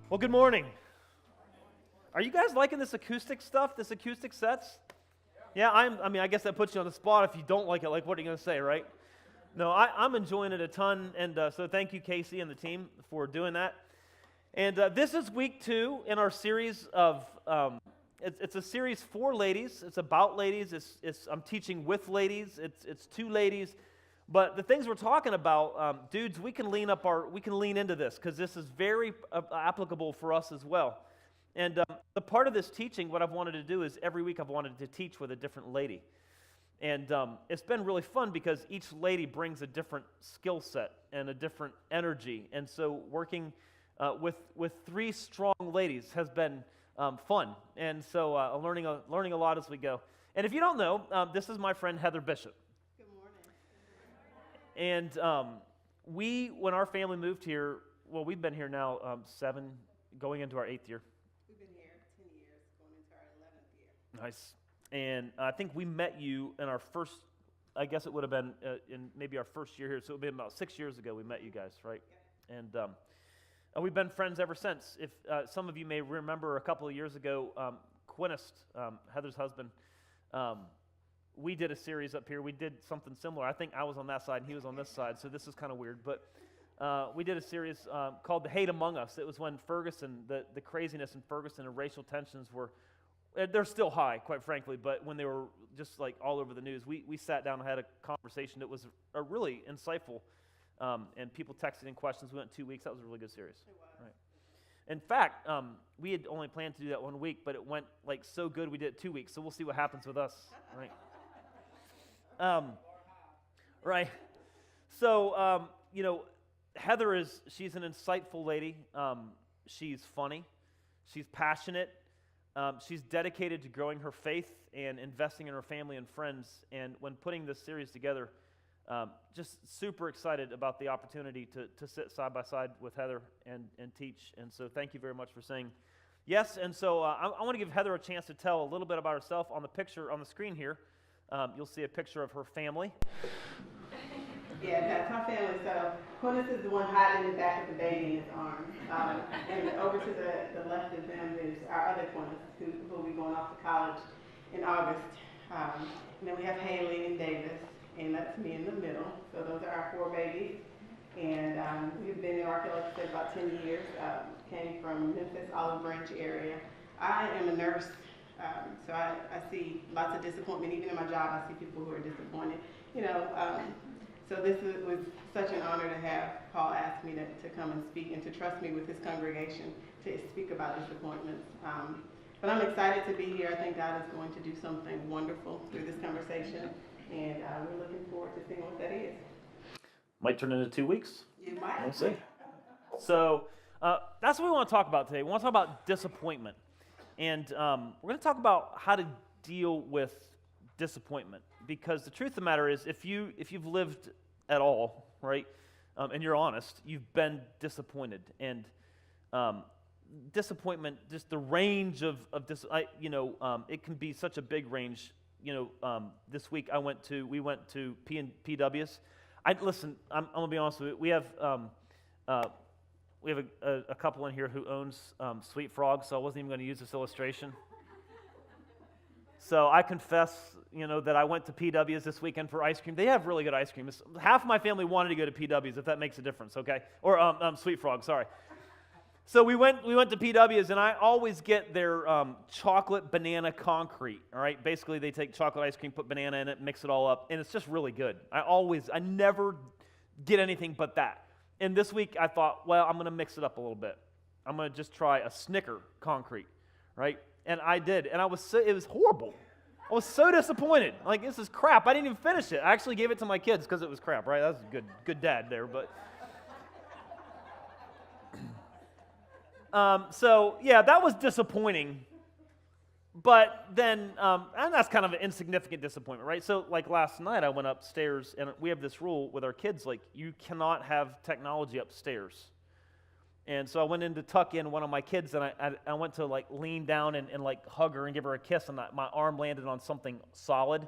Well, good morning. Are you guys liking this acoustic stuff, this acoustic sets? Yeah, I guess that puts you on the spot if you don't like it. Like, what are you going to say, right? No, I'm enjoying it a ton, and so thank you, Casey and the team, for doing that. And this is week 2 in our series of, it's a series for ladies. It's about ladies. I'm teaching with ladies. It's 2 ladies. But the things we're talking about, dudes, we can lean into this because this is very applicable for us as well. And the part of this teaching, what I've wanted to do is every week I've wanted to teach with a different lady. And it's been really fun because each lady brings a different skill set and a different energy. And so working with 3 strong ladies has been fun. And so learning a lot as we go. And if you don't know, this is my friend Heather Bishop. And when our family moved here, well, we've been here now 7, going into our 8th year. We've been here 10 years, going into our 11th year. Nice. And I think we met you in our first, I guess it would have been in maybe our first year here, so it would have been about 6 years ago we met you guys, right? Yep. And we've been friends ever since. If some of you may remember a couple of years ago, Quinist, Heather's husband, we did a series up here. We did something similar. I think I was on that side and he was on this side, so this is kind of weird. But we did a series called The Hate Among Us. It was when Ferguson, the craziness in Ferguson and racial tensions they're still high, quite frankly, but when they were just like all over the news, we sat down and had a conversation that was a really insightful, and people texted in questions. We went 2 weeks. That was a really good series. It was. Right. In fact, we had only planned to do that 1 week, but it went like so good we did it 2 weeks, so we'll see what happens with us, right? Right. So, Heather she's an insightful lady. She's funny. She's passionate. She's dedicated to growing her faith and investing in her family and friends. And when putting this series together, just super excited about the opportunity to sit side by side with Heather and teach. And so thank you very much for saying yes. And so I want to give Heather a chance to tell a little bit about herself. On the picture on the screen here, you'll see a picture of her family. Yeah, that's my family. So Quintus is the one hiding in the back of the baby in his arms. And over to the left of them is our other Quintus, who will be going off to college in August. And then we have Haley and Davis, and that's me in the middle. So those are our 4 babies. And we've been in Arkansas, like I said, about 10 years. Came from Memphis, Olive Branch area. I am a nurse. So I see lots of disappointment. Even in my job, I see people who are disappointed. So this was such an honor to have Paul ask me to come and speak and to trust me with his congregation to speak about disappointments. But I'm excited to be here. I think God is going to do something wonderful through this conversation, and we're looking forward to seeing what that is. Might turn into 2 weeks. You might. We'll see. So that's what we want to talk about today. We want to talk about disappointment. And we're going to talk about how to deal with disappointment, because the truth of the matter is, if you've lived at all, right, and you're honest, you've been disappointed. And disappointment, just the range of it can be such a big range. This week we went to PW's. Listen, I'm gonna be honest with you. We have a couple in here who owns Sweet Frog, so I wasn't even going to use this illustration. So I confess, that I went to PW's this weekend for ice cream. They have really good ice cream. Half of my family wanted to go to PW's, if that makes a difference, okay? Or Sweet Frog, sorry. So we went to PW's, and I always get their chocolate banana concrete, all right? Basically, they take chocolate ice cream, put banana in it, mix it all up, and it's just really good. I never get anything but that. And this week I thought, well, I'm going to mix it up a little bit. I'm going to just try a Snicker concrete, right? And I did, and it was horrible. I was so disappointed. Like, this is crap. I didn't even finish it. I actually gave it to my kids because it was crap, right? That's a good dad there, but. So yeah, that was disappointing. But then, and that's kind of an insignificant disappointment, right? So like last night I went upstairs, and we have this rule with our kids, like you cannot have technology upstairs. And so I went in to tuck in one of my kids, and I went to like lean down and like hug her and give her a kiss, and my arm landed on something solid.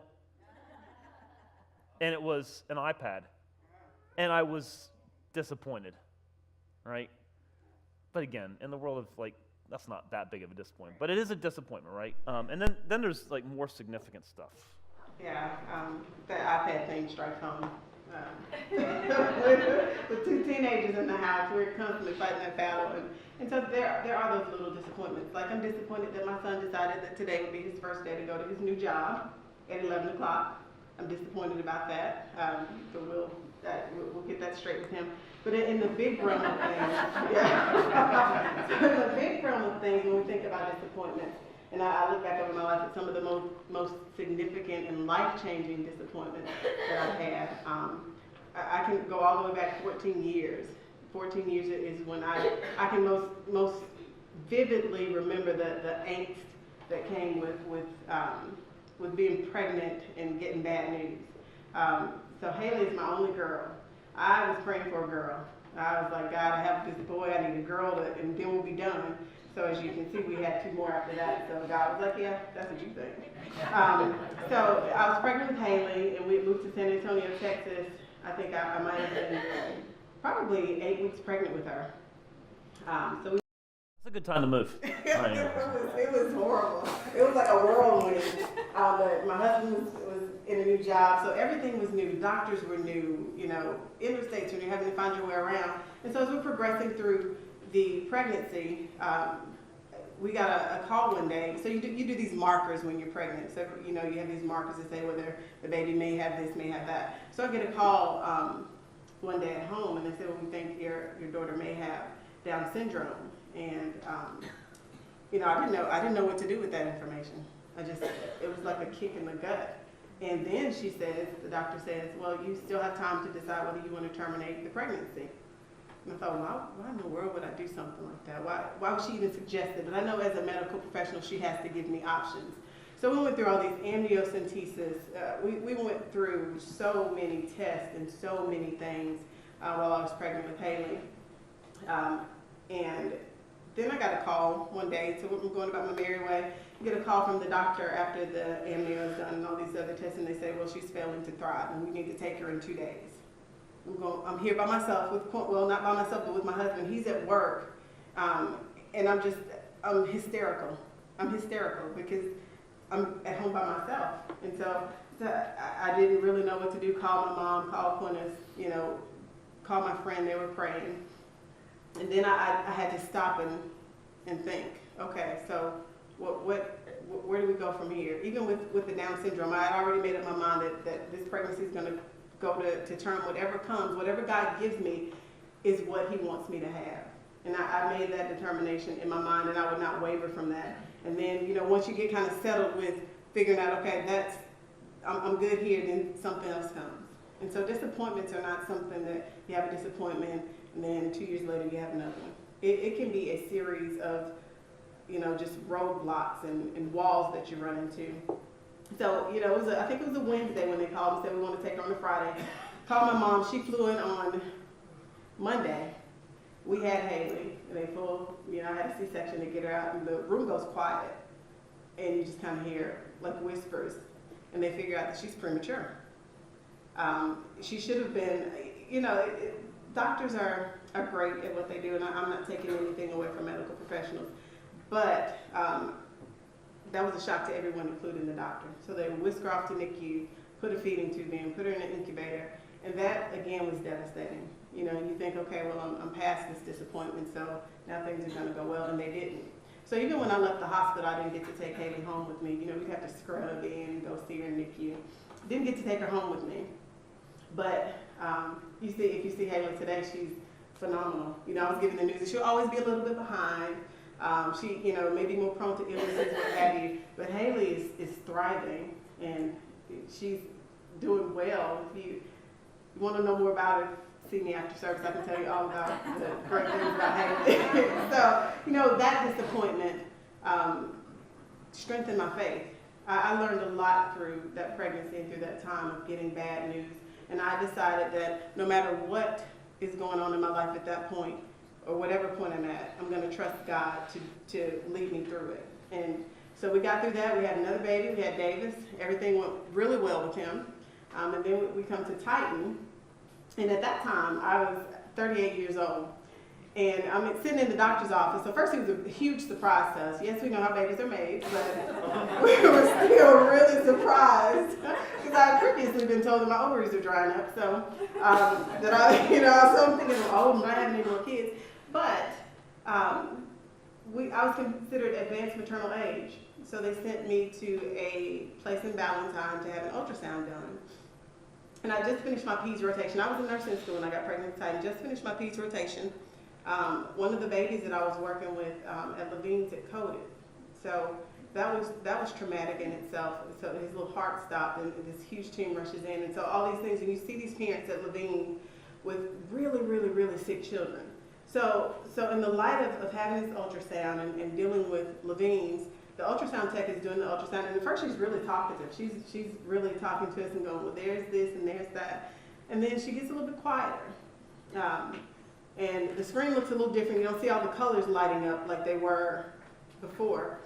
And it was an iPad. And I was disappointed, right? but again, in the world of like, that's not that big of a disappointment, but it is a disappointment, right? And then there's like more significant stuff. Yeah, the iPad thing strikes home. With two teenagers in the house, we're constantly fighting that battle, and so there are those little disappointments. Like, I'm disappointed that my son decided that today would be his first day to go to his new job at 11 o'clock. I'm disappointed about that, but we'll get that straight with him. But in the big realm of things, yeah. So in the big realm of things, when we think about disappointments, and I look back over my life at some of the most significant and life-changing disappointments that I've had. I can go all the way back 14 years. 14 years is when I can most vividly remember the angst that came with being pregnant and getting bad news. So Haley is my only girl. I was praying for a girl. I was like, God, I have this boy, I need a girl, and then we'll be done. So as you can see, we had 2 more after that. So God was like, yeah, that's what you think. So I was pregnant with Haley, and we moved to San Antonio, Texas. I think I might have been probably 8 weeks pregnant with her. So we. It's a good time to move. It was horrible. It was like a whirlwind. But my husband was in a new job, so everything was new. Doctors were new, interstates were new, having to find your way around. And so as we're progressing through the pregnancy, we got a call one day. So you do these markers when you're pregnant. So you have these markers that say whether the baby may have this, may have that. So I get a call one day at home, and they said, well, we think your daughter may have Down syndrome. And I didn't know what to do with that information. It was like a kick in the gut. And then the doctor says, well, you still have time to decide whether you want to terminate the pregnancy. And I thought, well, why in the world would I do something like that? Why would she even suggest it? But I know as a medical professional, she has to give me options. So we went through all these amniocentesis. We went through so many tests and so many things while I was pregnant with Haley. And then I got a call one day, so I'm going about my merry way. I get a call from the doctor after the amnio is done and all these other tests, and they say, well, she's failing to thrive, and we need to take her in 2 days. I'm here by myself, not by myself, but with my husband. He's at work, and I'm hysterical. I'm hysterical because I'm at home by myself. And so I didn't really know what to do. Call my mom, call Quintus, call my friend, they were praying. And then I had to stop and think, okay, so where do we go from here? Even with the Down syndrome, I had already made up my mind that this pregnancy is going to go to term. Whatever comes, whatever God gives me is what he wants me to have. And I made that determination in my mind, and I would not waver from that. And then, once you get kind of settled with figuring out, okay, I'm good here, then something else comes. And so disappointments are not something that you have a disappointment and then 2 years later you have another one. It can be a series of, just roadblocks and walls that you run into. So, I think it was a Wednesday when they called and said we want to take her on a Friday. Called my mom, she flew in on Monday. We had Haley, and I had a C-section to get her out, and the room goes quiet. And you just kind of hear like whispers, and they figure out that she's premature. She should have been, doctors are great at what they do, and I'm not taking anything away from medical professionals, but that was a shock to everyone, including the doctor. So they whisked her off to NICU, put a feeding tube in, put her in an incubator, and that, again, was devastating. And you think, okay, well, I'm past this disappointment, so now things are going to go well, and they didn't. So even when I left the hospital, I didn't get to take Haley home with me. We'd have to scrub in and go see her in NICU. Didn't get to take her home with me. But if you see Haley today, she's phenomenal. I was given the news that she'll always be a little bit behind. She, may be more prone to illnesses, what have you. But Haley is thriving, and she's doing well. If you want to know more about her, see me after service. I can tell you all about the great things about Haley. So, that disappointment strengthened my faith. I learned a lot through that pregnancy and through that time of getting bad news. And I decided that no matter what is going on in my life at that point, or whatever point I'm at, I'm going to trust God to lead me through it. And so we got through that. We had another baby. We had Davis. Everything went really well with him. And then we come to Titan. And at that time, I was 38 years old. And I'm sitting in the doctor's office. So first it was a huge surprise to us. Yes, we know how babies are made, but we were still really surprised because I had previously been told that my ovaries are drying up. So that so I'm thinking, oh, I have any more kids. But I was considered advanced maternal age. So they sent me to a place in Ballantyne to have an ultrasound done. And I just finished my peds rotation. I was in nursing school when I got pregnant with Titan. Just finished my peds rotation. One of the babies that I was working with at Levine's had coded. So that was traumatic in itself. So his little heart stopped and this huge team rushes in. And so all these things, and you see these parents at Levine with really, really, really sick children. So in the light of having this ultrasound and dealing with Levine's, the ultrasound tech is doing the ultrasound, and at first she's really talkative. She's really talking to us and going, well, there's this and there's that. And then she gets a little bit quieter. And the screen looks a little different. You don't see all the colors lighting up like they were before.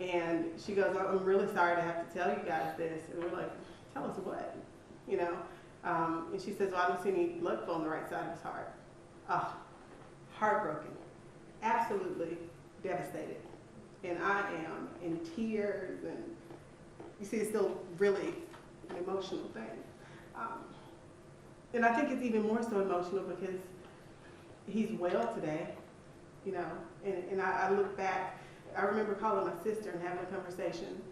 And she goes, I'm really sorry to have to tell you guys this. And we're like, tell us what? And she says, well, I don't see any blood flow on the right side of his heart. Oh, heartbroken. Absolutely devastated. And I am in tears, and you see it's still really an emotional thing. And I think it's even more so emotional because he's well today, and I look back, I remember calling my sister and having a conversation,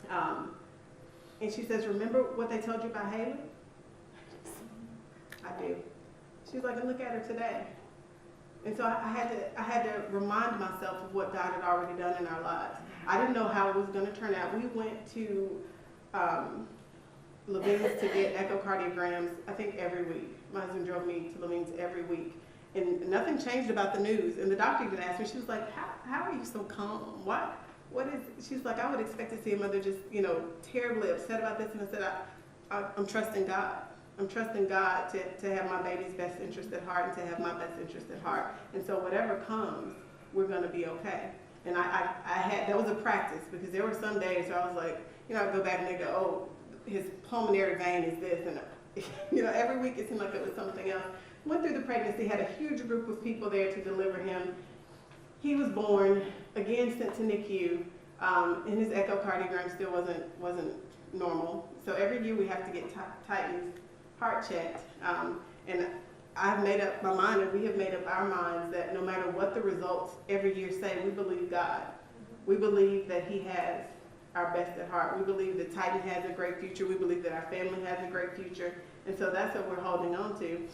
and she says, remember what they told you about Haley? I do. She was like, and look at her today. And so I had to remind myself of what God had already done in our lives. I didn't know how it was going to turn out. We went to Levine's to get echocardiograms, I think every week. My husband drove me to Levine's every week. And nothing changed about the news. And the doctor even asked me, she was like, how are you so calm? What is, she's like, I would expect to see a mother just, terribly upset about this. And I said, I'm trusting God. I'm trusting God to have my baby's best interest at heart and to have my best interest at heart. And so whatever comes, we're going to be okay. And that was a practice because there were some days where I was like, I'd go back and they go, oh, his pulmonary vein is this. And, every week it seemed like it was something else. Went through the pregnancy, had a huge group of people there to deliver him. He was born, again sent to NICU, and his echocardiogram still wasn't normal. So every year we have to get Titan's heart checked, and I've made up my mind, and we have made up our minds that no matter what the results every year say, we believe God. We believe that he has our best at heart. We believe that Titan has a great future. We believe that our family has a great future, and so that's what we're holding on to.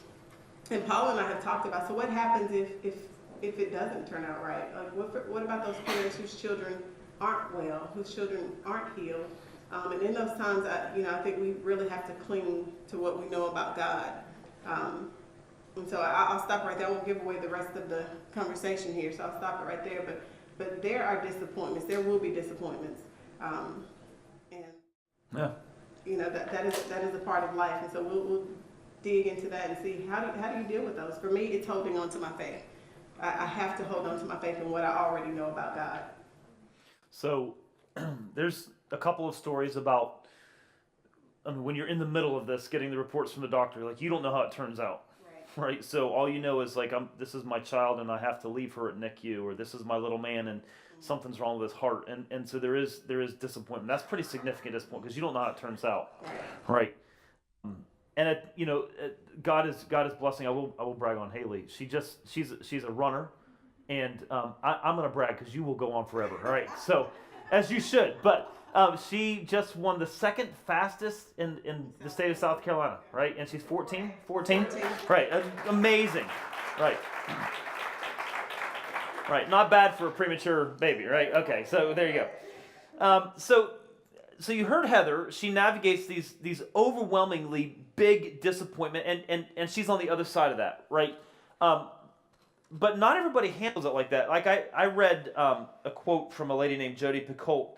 And Paul and I have talked about, so what happens if it doesn't turn out right? Like what about those parents whose children aren't well, whose children aren't healed? And in those times, I think we really have to cling to what we know about God. And so I'll stop right there. I won't give away the rest of the conversation here, so I'll stop it right there. But there are disappointments. There will be disappointments. And yeah. That is a part of life. And so we'll dig into that and see how do you deal with those. For me, it's holding on to my faith. I have to hold on to my faith in what I already know about God. So there's a couple of stories about when you're in the middle of this, getting the reports from the doctor, like you don't know how it turns out, right? So all you know is like, this is my child and I have to leave her at NICU, or this is my little man and something's wrong with his heart, and so there is disappointment. That's pretty significant at this point because you don't know how it turns out, right? And God is blessing. I will brag on Haley. She's a runner, and I'm gonna brag because you will go on forever. All right, so as you should. But she just won the second fastest in the state of South Carolina, right? And she's 14, right? Amazing, right? Right, not bad for a premature baby, right? Okay, so there you go. So you heard Heather. She navigates these overwhelmingly big disappointment, and she's on the other side of that, right? But not everybody handles it like that. Like I read a quote from a lady named Jodi Picoult,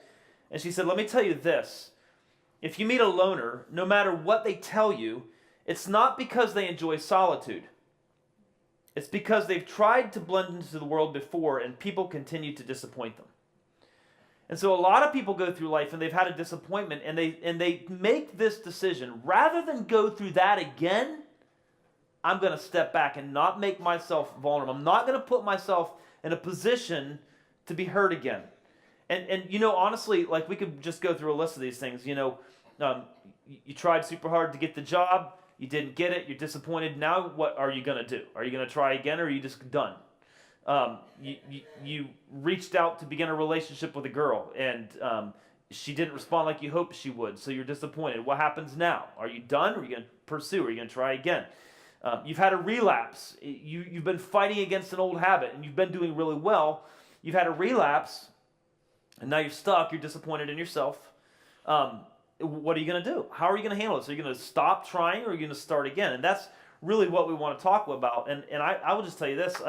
and she said, "Let me tell you this: if you meet a loner, no matter what they tell you, it's not because they enjoy solitude. It's because they've tried to blend into the world before, and people continue to disappoint them." And so a lot of people go through life and they've had a disappointment, and they make this decision rather than go through that again. I'm going to step back and not make myself vulnerable. I'm not going to put myself in a position to be hurt again. And honestly, like we could just go through a list of these things. You tried super hard to get the job. You didn't get it. You're disappointed. Now what are you going to do? Are you going to try again, or are you just done? You reached out to begin a relationship with a girl, and she didn't respond like you hoped she would, so you're disappointed. What happens now? Are you done? Or are you going to pursue? Are you going to try again? You've had a relapse. You've been fighting against an old habit, and you've been doing really well. You've had a relapse, and now you're stuck. You're disappointed in yourself. What are you going to do? How are you going to handle this? Are you going to stop trying, or are you going to start again? And that's really what we want to talk about. And I will just tell you this.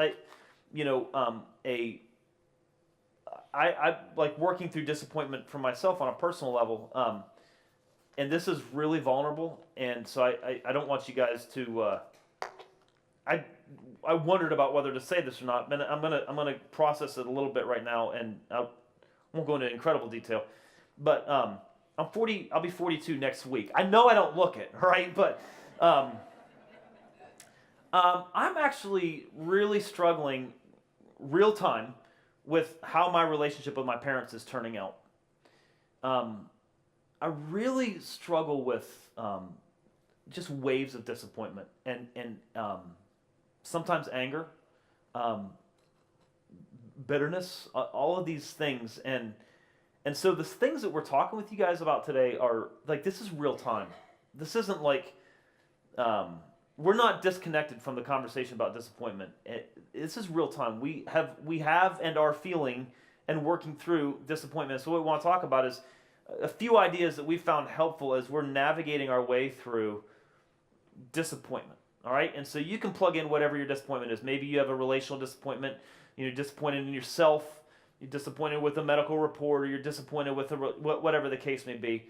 I like working through disappointment for myself on a personal level. And this is really vulnerable. And so I don't want you guys to, I wondered about whether to say this or not, but I'm gonna process it a little bit right now, and I won't go into incredible detail. But I'm 40. I'll be 42 next week. I know I don't look it, right? But I'm actually really struggling, real time, with how my relationship with my parents is turning out. I really struggle with just waves of disappointment and sometimes anger, bitterness, all of these things. And so the things that we're talking with you guys about today are like, this is real time. This isn't like, we're not disconnected from the conversation about disappointment. This is real time. We have and are feeling and working through disappointment. So what we want to talk about is a few ideas that we found helpful as we're navigating our way through disappointment. All right? And so you can plug in whatever your disappointment is. Maybe you have a relational disappointment. You're disappointed in yourself. You're disappointed with a medical report, or you're disappointed with whatever the case may be.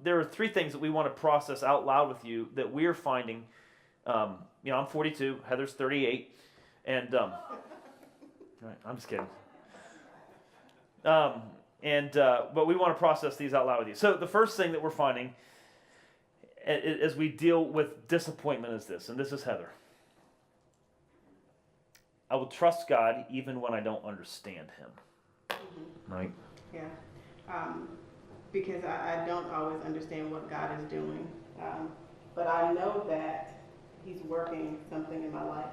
There are three things that we want to process out loud with you that we're finding. I'm 42. Heather's 38. And right, I'm just kidding. But we want to process these out loud with you. So the first thing that we're finding as we deal with disappointment is this, and this is Heather. I will trust God even when I don't understand Him. Mm-hmm. Right? Yeah. Because I don't always understand what God is doing. But I know that He's working something in my life.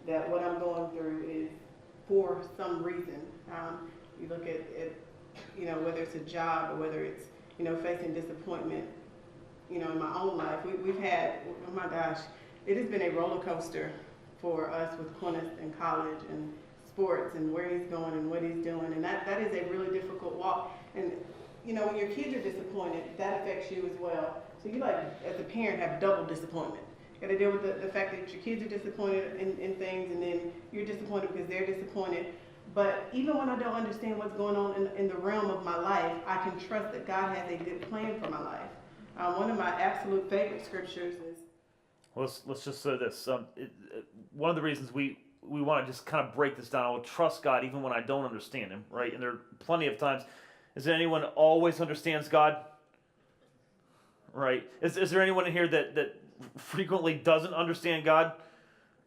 That what I'm going through is for some reason. You look at whether it's a job or whether it's, facing disappointment, in my own life. We've had, oh my gosh, it has been a roller coaster for us with Quinnis in college and sports and where he's going and what he's doing. And that is a really difficult walk. And, when your kids are disappointed, that affects you as well. So you, as a parent, have double disappointment. You got to deal with the fact that your kids are disappointed in things, and then you're disappointed because they're disappointed. But even when I don't understand what's going on in the realm of my life, I can trust that God has a good plan for my life. One of my absolute favorite scriptures is... Well, let's just say this. One of the reasons we want to just kind of break this down, I will trust God even when I don't understand Him, right? And there are plenty of times. Is there anyone that always understands God? Right? Is there anyone in here that frequently doesn't understand God?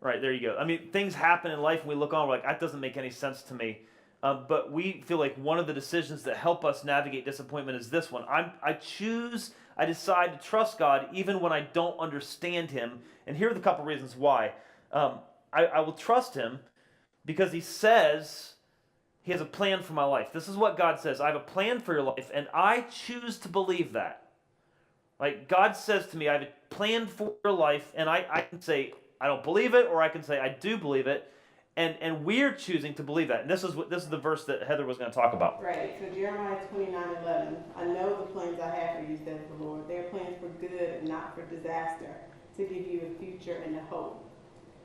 Right, there you go. I mean, things happen in life and we look on, we're like, that doesn't make any sense to me. But we feel like one of the decisions that help us navigate disappointment is this one. I decide to trust God even when I don't understand Him. And here are the couple reasons why. I will trust Him because He says He has a plan for my life. This is what God says. I have a plan for your life, and I choose to believe that. Like, God says to me, I have a plan for your life, and I can say, I don't believe it, or I can say, I do believe it. And we're choosing to believe that. And this is the verse that Heather was going to talk about. Right. So Jeremiah 29:11. I know the plans I have for you, says the Lord. They are plans for good and not for disaster, to give you a future and a hope.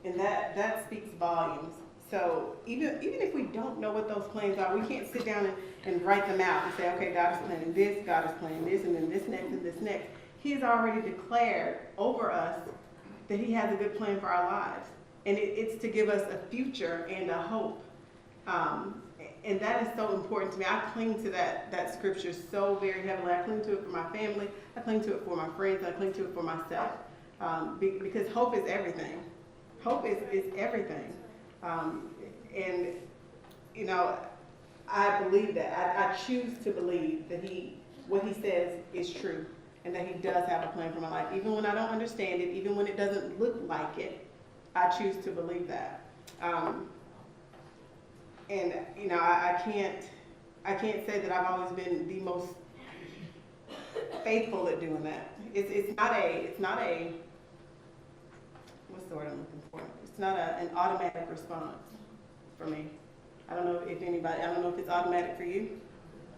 And that speaks volumes. So even if we don't know what those plans are, we can't sit down and write them out and say, okay, God is planning this, God is planning this, and then this next and this next. He has already declared over us that He has a good plan for our lives. And it's to give us a future and a hope. And that is so important to me. I cling to that scripture so very heavily. I cling to it for my family. I cling to it for my friends. I cling to it for myself. Because hope is everything. Hope is everything. And, you know, I believe that. I choose to believe that what he says is true and that he does have a plan for my life. Even when I don't understand it, even when it doesn't look like it, I choose to believe that. And, you know, I can't say that I've always been the most faithful at doing that. It's not a, what's the word I'm looking for? It's not an automatic response for me. I don't know if it's automatic for you.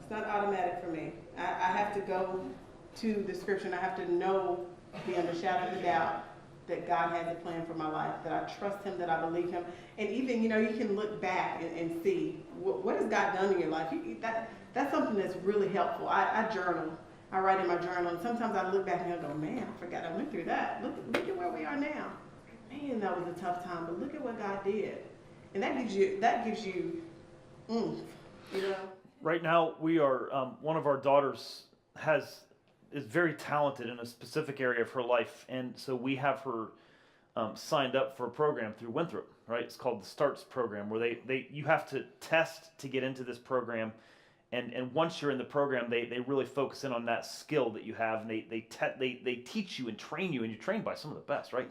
It's not automatic for me. I have to go to the scripture and I have to know beyond the shadow of a doubt that God has a plan for my life, that I trust him, that I believe him. And even, you know, you can look back and see what has God done in your life. That's something that's really helpful. I journal. I write in my journal, and sometimes I look back and I go, man, I forgot I went through that. Look at where we are now. Man, that was a tough time, but look at what God did. And that gives you oomph, you know? Right now, we are, one of our daughters is very talented in a specific area of her life, and so we have her signed up for a program through Winthrop, right? It's called the STARTS program, where you have to test to get into this program, and once you're in the program, they really focus in on that skill that you have, and they teach you and train you, and you're trained by some of the best, right?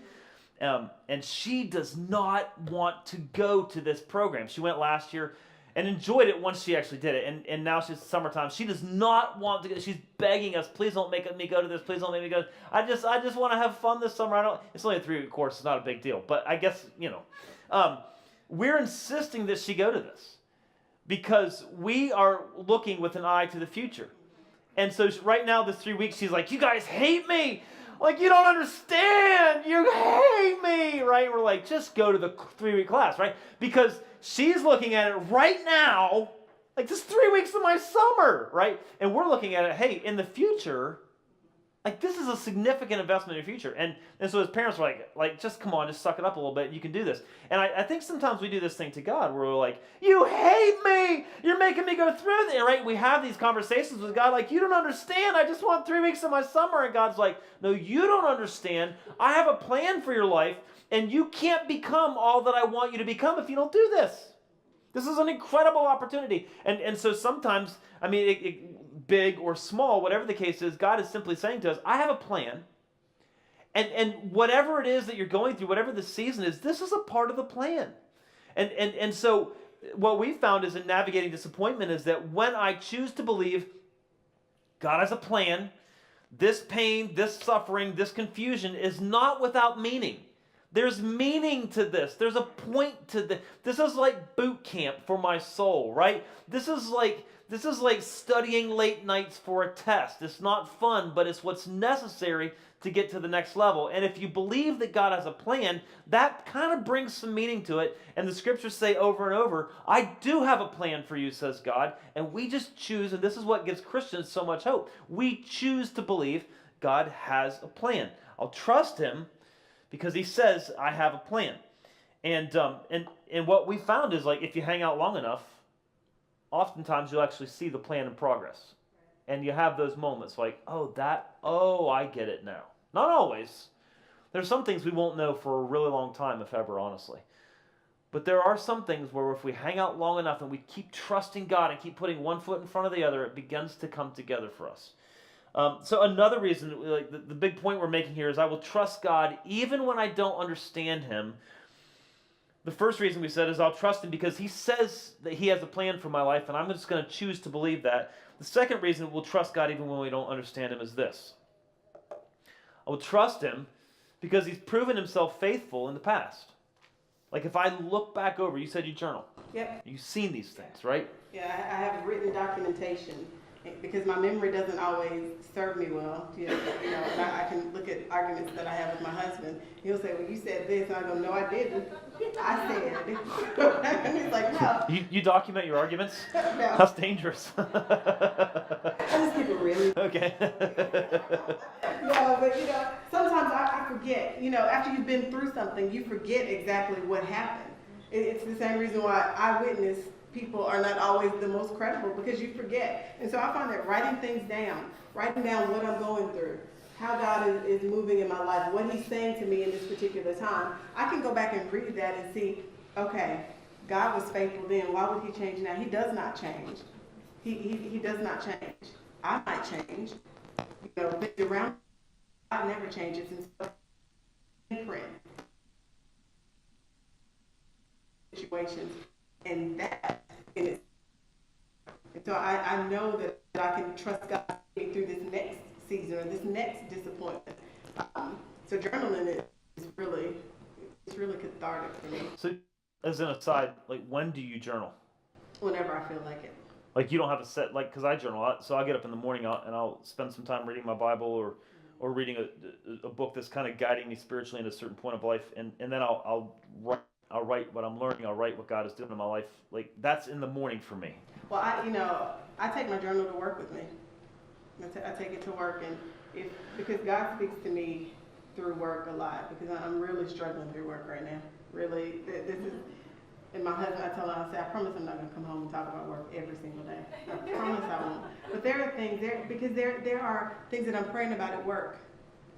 And she does not want to go to this program. She went last year and enjoyed it once she actually did it. And now she's summertime. She does not want to go. She's begging us, please don't make me go to this. Please don't make me go. I just want to have fun this summer. It's only a 3-week course. It's not a big deal. But I guess, you know, we're insisting that she go to this because we are looking with an eye to the future. And so right now, this 3 weeks, she's like, you guys hate me. Like, you don't understand. You hate me, right? We're like, just go to the 3-week class, right? Because she's looking at it right now, like, this 3 weeks of my summer, right? And we're looking at it, hey, in the future, like, this is a significant investment in your future. And so as parents, we're like, just come on, just suck it up a little bit. You can do this. And I think sometimes we do this thing to God where we're like, you hate me. You're making me go through this, right? We have these conversations with God like, you don't understand. I just want 3 weeks of my summer. And God's like, no, you don't understand. I have a plan for your life, and you can't become all that I want you to become if you don't do this. This is an incredible opportunity. And so sometimes, I mean, big or small, whatever the case is, God is simply saying to us, I have a plan. And whatever it is that you're going through, whatever the season is, this is a part of the plan. And so what we found is in navigating disappointment is that when I choose to believe God has a plan, this pain, this suffering, this confusion is not without meaning. There's meaning to this. There's a point to this. This is like boot camp for my soul, right? This is like studying late nights for a test. It's not fun, but it's what's necessary to get to the next level. And if you believe that God has a plan, that kind of brings some meaning to it. And the scriptures say over and over, I do have a plan for you, says God. And we just choose, and this is what gives Christians so much hope. We choose to believe God has a plan. I'll trust him because he says, I have a plan. And what we found is, like, if you hang out long enough, oftentimes you'll actually see the plan in progress. And you have those moments like, I get it now. Not always. There's some things we won't know for a really long time, if ever, honestly. But there are some things where if we hang out long enough and we keep trusting God and keep putting one foot in front of the other, it begins to come together for us. So another reason, like the big point we're making here is I will trust God even when I don't understand him. The first reason we said is I'll trust him because he says that he has a plan for my life, and I'm just going to choose to believe that. The second reason we'll trust God even when we don't understand him is this. I will trust him because he's proven himself faithful in the past. Like if I look back over, you said you journal. Yep. You've seen these things, right? Yeah, I have written documentation because my memory doesn't always serve me well. You know, I can look at arguments that I have with my husband. He'll say, well, you said this. And I go, no, I didn't. I said. And he's like, no. You document your arguments? No. That's dangerous. I just keep it real. Okay. No, but sometimes I forget. After you've been through something, you forget exactly what happened. It's the same reason why eyewitness people are not always the most credible, because you forget. And so I find that writing things down, writing down what I'm going through, how God is moving in my life, what he's saying to me in this particular time, I can go back and read that and see, okay, God was faithful then. Why would he change now? He does not change. He does not change. I might change. You know, things around God never changes. And so, imprint situations, and that in it. And so I know that I can trust God through this next season or this next disappointment. So journaling is really, it's really cathartic for me. So, as an aside, like when do you journal? Whenever I feel like it. Like you don't have a set, like, because I journal, so I get up in the morning and I'll spend some time reading my Bible or reading a book that's kind of guiding me spiritually in a certain point of life, and then I'll write what I'm learning, I'll write what God is doing in my life. Like that's in the morning for me. Well, I take my journal to work with me. I take it to work, and because God speaks to me through work a lot, because I'm really struggling through work right now. Really, this is. And my husband, I tell him, I say, I promise I'm not going to come home and talk about work every single day. I promise I won't. But there are things because there are things that I'm praying about at work.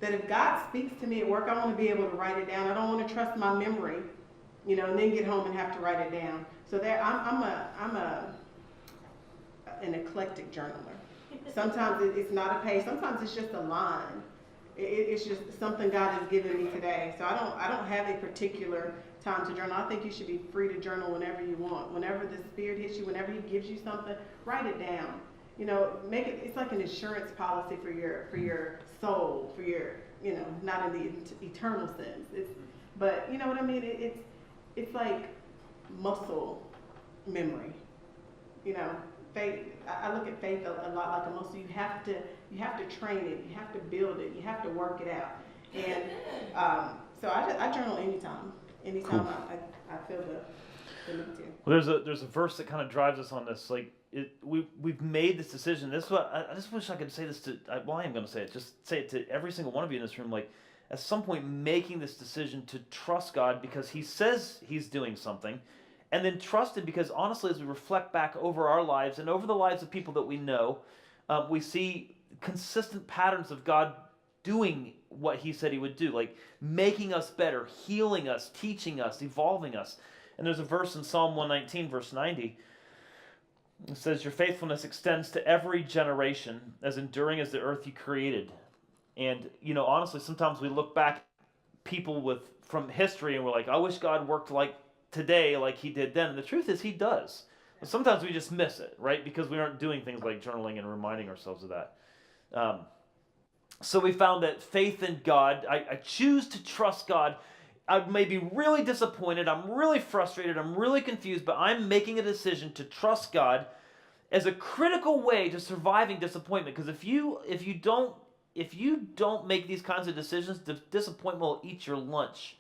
That if God speaks to me at work, I want to be able to write it down. I don't want to trust my memory, and then get home and have to write it down. So I'm an eclectic journaler. Sometimes it's not a page. Sometimes it's just a line. It's just something God has given me today. So I don't have a particular time to journal. I think you should be free to journal whenever you want. Whenever the Spirit hits you, whenever he gives you something, write it down. Make it, it's like an insurance policy for your soul, for your, not in the eternal sense. But you know what I mean? It's like muscle memory. Faith, I look at faith a lot like a muscle. You have to train it, you have to build it, you have to work it out. And so I journal anytime. Anytime cool. I feel the need to. Well, there's a verse that kind of drives us on this. Like we've made this decision. This is what I just wish I could say this to. I am going to say it. Just say it to every single one of you in this room. Like at some point, making this decision to trust God because He says He's doing something, and then trust Him because honestly, as we reflect back over our lives and over the lives of people that we know, we see consistent patterns of God doing what he said he would do, like making us better, healing us, teaching us, evolving us. And there's a verse in Psalm 119, verse 90. It says, your faithfulness extends to every generation, as enduring as the earth you created. And, honestly, sometimes we look back people from history and we're like, I wish God worked like today, like he did then. And the truth is he does. But sometimes we just miss it, right? Because we aren't doing things like journaling and reminding ourselves of that. So we found that faith in God, I choose to trust God. I may be really disappointed, I'm really frustrated, I'm really confused, but I'm making a decision to trust God as a critical way to surviving disappointment. Because if you don't make these kinds of decisions, disappointment will eat your lunch.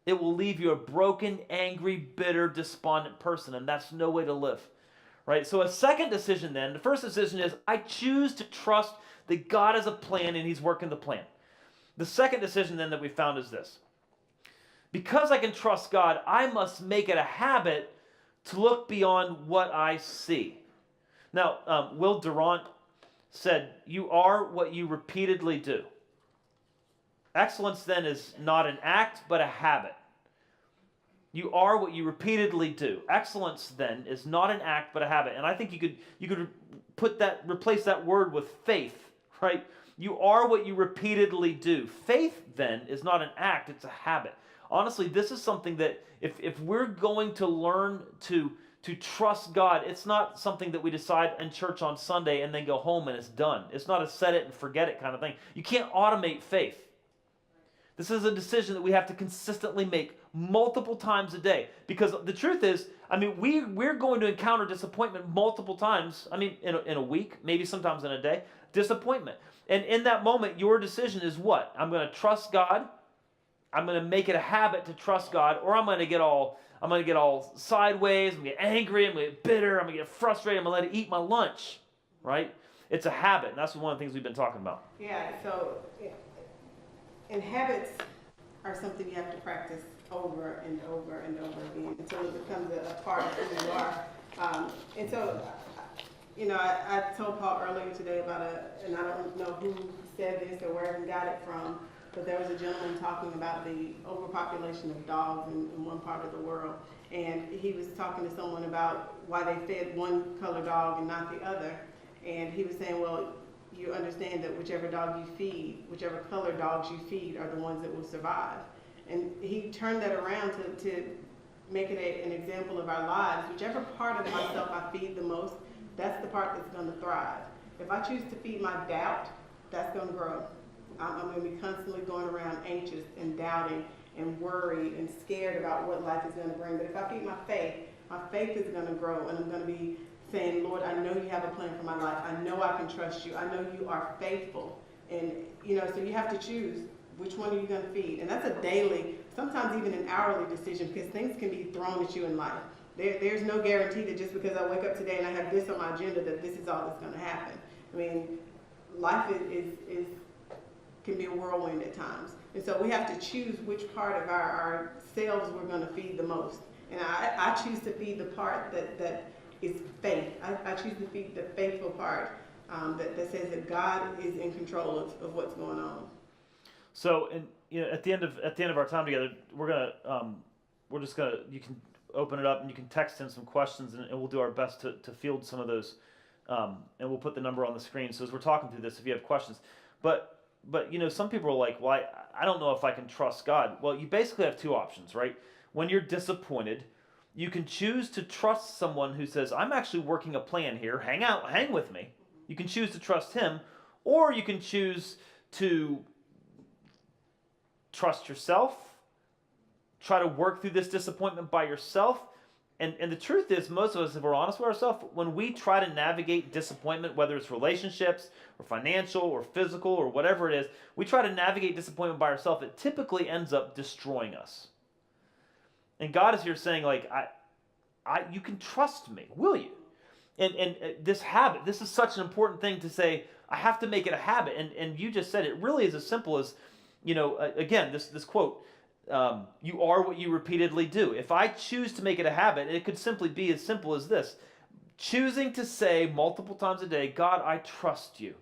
It will leave you a broken, angry, bitter, despondent person, and that's no way to live. Right? So a second decision then, the first decision is I choose to trust that God has a plan and he's working the plan. The second decision then that we found is this. Because I can trust God, I must make it a habit to look beyond what I see. Now, Will Durant said, you are what you repeatedly do. Excellence then is not an act, but a habit. You are what you repeatedly do. Excellence then is not an act, but a habit. And I think you could replace that word with faith. Right? You are what you repeatedly do. Faith, then, is not an act, it's a habit. Honestly, this is something that if we're going to learn to trust God, it's not something that we decide in church on Sunday and then go home and it's done. It's not a set it and forget it kind of thing. You can't automate faith. This is a decision that we have to consistently make multiple times a day. Because the truth is, we're going to encounter disappointment multiple times. In a week, maybe sometimes in a day. Disappointment. And in that moment, your decision is what? I'm going to trust God. I'm going to make it a habit to trust God, or I'm going to get all sideways. I'm going to get angry. I'm going to get bitter. I'm going to get frustrated. I'm going to let it eat my lunch. Right? It's a habit, and that's one of the things we've been talking about. Yeah. So, and habits are something you have to practice over and over and over again until it becomes a part of who you are. And so. I told Paul earlier today about and I don't know who said this or wherever he got it from, but there was a gentleman talking about the overpopulation of dogs in one part of the world. And he was talking to someone about why they fed one color dog and not the other. And he was saying, well, you understand that whichever dog you feed, whichever color dogs you feed are the ones that will survive. And he turned that around to make it an example of our lives. Whichever part of myself I feed the most, that's the part that's going to thrive. If I choose to feed my doubt, that's going to grow. I'm going to be constantly going around anxious and doubting and worried and scared about what life is going to bring. But if I feed my faith is going to grow, and I'm going to be saying, Lord, I know you have a plan for my life. I know I can trust you. I know you are faithful. And, so you have to choose which one are you going to feed. And that's a daily, sometimes even an hourly decision, because things can be thrown at you in life. There's no guarantee that just because I wake up today and I have this on my agenda that this is all that's going to happen. I mean, life is can be a whirlwind at times. And so we have to choose which part of our selves we're going to feed the most. And I choose to feed the part that is faith. I choose to feed the faithful part that says that God is in control of what's going on. So, and at the end of our time together, we're just gonna you can open it up and you can text in some questions, and we'll do our best to field some of those, and we'll put the number on the screen. So as we're talking through this, if you have questions, but some people are like, well, I don't know if I can trust God. Well, you basically have two options, right? When you're disappointed, you can choose to trust someone who says, I'm actually working a plan here. Hang with me. You can choose to trust him, or you can choose to trust yourself, try to work through this disappointment by yourself. And the truth is, most of us, if we're honest with ourselves, when we try to navigate disappointment, whether it's relationships or financial or physical or whatever it is, we try to navigate disappointment by ourselves, it typically ends up destroying us. And God is here saying, like, you can trust me, will you? And this habit, this is such an important thing to say, I have to make it a habit. And you just said it really is as simple as, again, this quote, you are what you repeatedly do. If I choose to make it a habit, it could simply be as simple as this. Choosing to say multiple times a day, God, I trust you.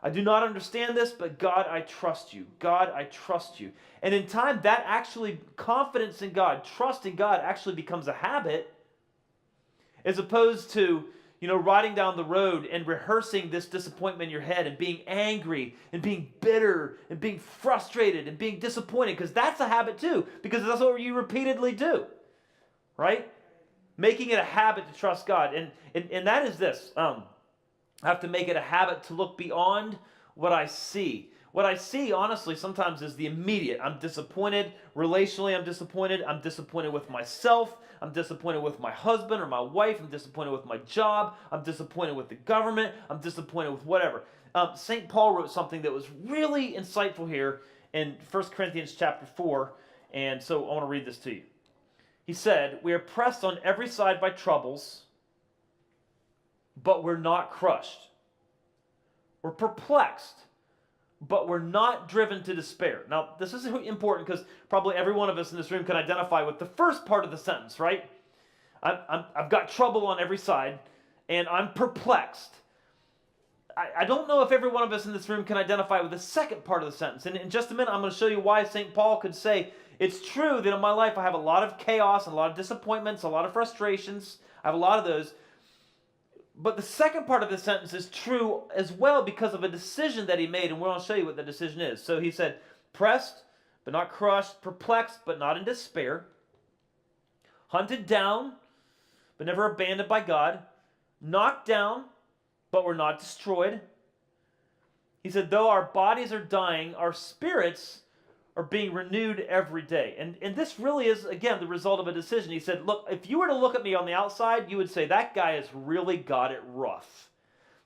I do not understand this, but God, I trust you. God, I trust you. And in time, that actually, confidence in God, trust in God actually becomes a habit, as opposed to, riding down the road and rehearsing this disappointment in your head and being angry and being bitter and being frustrated and being disappointed, because that's a habit too, because that's what you repeatedly do, right? Making it a habit to trust God. And that is this. I have to make it a habit to look beyond what I see. What I see, honestly, sometimes is the immediate. I'm disappointed. Relationally, I'm disappointed. I'm disappointed with myself. I'm disappointed with my husband or my wife. I'm disappointed with my job. I'm disappointed with the government. I'm disappointed with whatever. St. Paul wrote something that was really insightful here in 1 Corinthians chapter 4. And so I want to read this to you. He said, we are pressed on every side by troubles, but we're not crushed. We're perplexed, but we're not driven to despair. Now, this is important because probably every one of us in this room can identify with the first part of the sentence, right? I've got trouble on every side, and I'm perplexed. I don't know if every one of us in this room can identify with the second part of the sentence. And in just a minute, I'm going to show you why St. Paul could say, it's true that in my life I have a lot of chaos, and a lot of disappointments, a lot of frustrations. I have a lot of those. But the second part of the sentence is true as well because of a decision that he made, and we're going to show you what the decision is. So he said, pressed, but not crushed, perplexed, but not in despair, hunted down, but never abandoned by God, knocked down, but we're not destroyed. He said, though our bodies are dying, our spirits are being renewed every day. And this really is, again, the result of a decision. He said, look, if you were to look at me on the outside, you would say, that guy has really got it rough.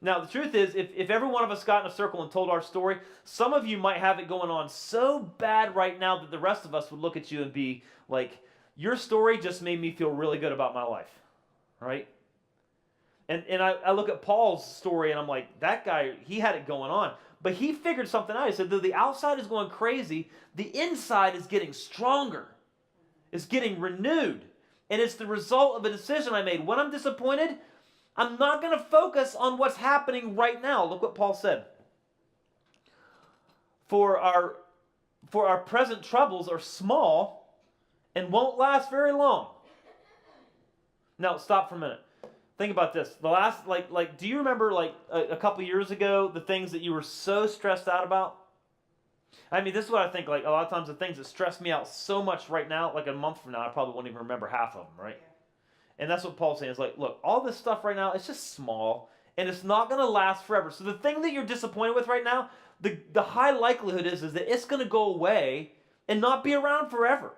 Now, the truth is, if every one of us got in a circle and told our story, some of you might have it going on so bad right now that the rest of us would look at you and be like, your story just made me feel really good about my life, right? And I look at Paul's story and I'm like, that guy, he had it going on. But he figured something out. He said, though the outside is going crazy, the inside is getting stronger. It's getting renewed. And it's the result of a decision I made. When I'm disappointed, I'm not going to focus on what's happening right now. Look what Paul said. For our present troubles are small and won't last very long. Now, stop for a minute. Think about this. The last, do you remember a couple years ago, the things that you were so stressed out about? I mean, this is what I think, a lot of times the things that stress me out so much right now, like a month from now, I probably won't even remember half of them, right? And that's what Paul's saying is look, all this stuff right now, it's just small, and it's not going to last forever. So the thing that you're disappointed with right now, the high likelihood is that it's going to go away and not be around forever.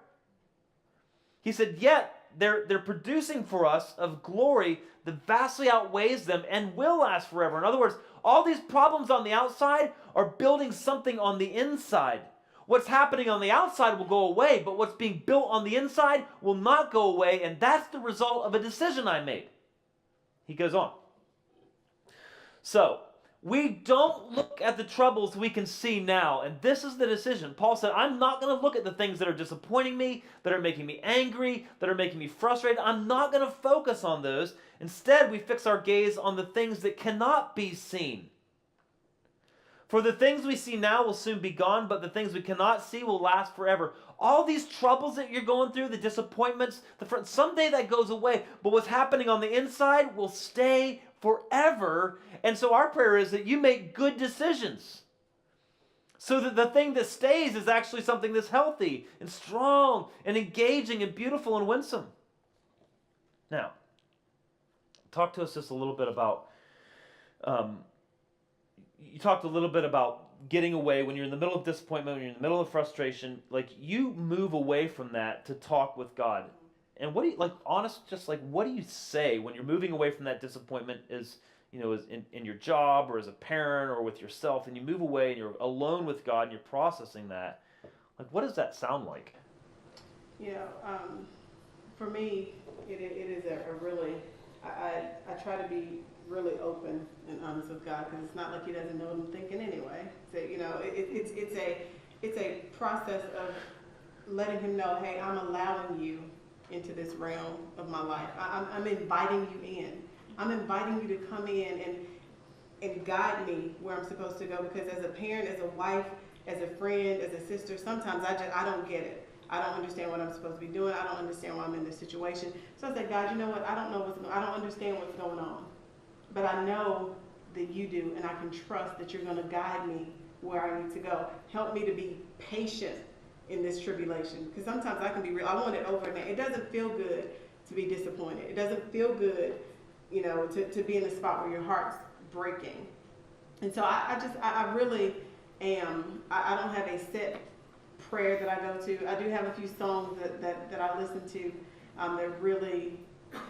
He said, yet they're producing for us of glory that vastly outweighs them and will last forever. In other words, all these problems on the outside are building something on the inside. What's happening on the outside will go away, but what's being built on the inside will not go away, and that's the result of a decision I made. He goes on. So, we don't look at the troubles we can see now, and this is the decision. Paul said, I'm not going to look at the things that are disappointing me, that are making me angry, that are making me frustrated. I'm not going to focus on those. Instead, we fix our gaze on the things that cannot be seen. For the things we see now will soon be gone, but the things we cannot see will last forever. All these troubles that you're going through, the disappointments, someday that goes away, but what's happening on the inside will stay forever. And so our prayer is that you make good decisions, so that the thing that stays is actually something that's healthy and strong and engaging and beautiful and winsome. Now, talk to us just a little bit about... You talked a little bit about getting away when you're in the middle of disappointment, when you're in the middle of frustration. You move away from that to talk with God. And what do you, what do you say when you're moving away from that disappointment is in your job or as a parent or with yourself, and you move away and you're alone with God and you're processing that? What does that sound like? For me, it is a really, I try to be really open and honest with God, because it's not like He doesn't know what I'm thinking anyway. So it's a process of letting Him know, hey, I'm allowing you into this realm of my life. I'm inviting you in. I'm inviting you to come in and guide me where I'm supposed to go, because as a parent, as a wife, as a friend, as a sister, sometimes I don't get it. I don't understand what I'm supposed to be doing. I don't understand why I'm in this situation. So I said, God, you know what? I don't understand what's going on. But I know that you do, and I can trust that you're going to guide me where I need to go. Help me to be patient in this tribulation, because sometimes I can be real. I want it overnight. It doesn't feel good to be disappointed. It doesn't feel good, to be in a spot where your heart's breaking. And so I really am. I don't have a set prayer that I go to. I do have a few songs that I listen to that really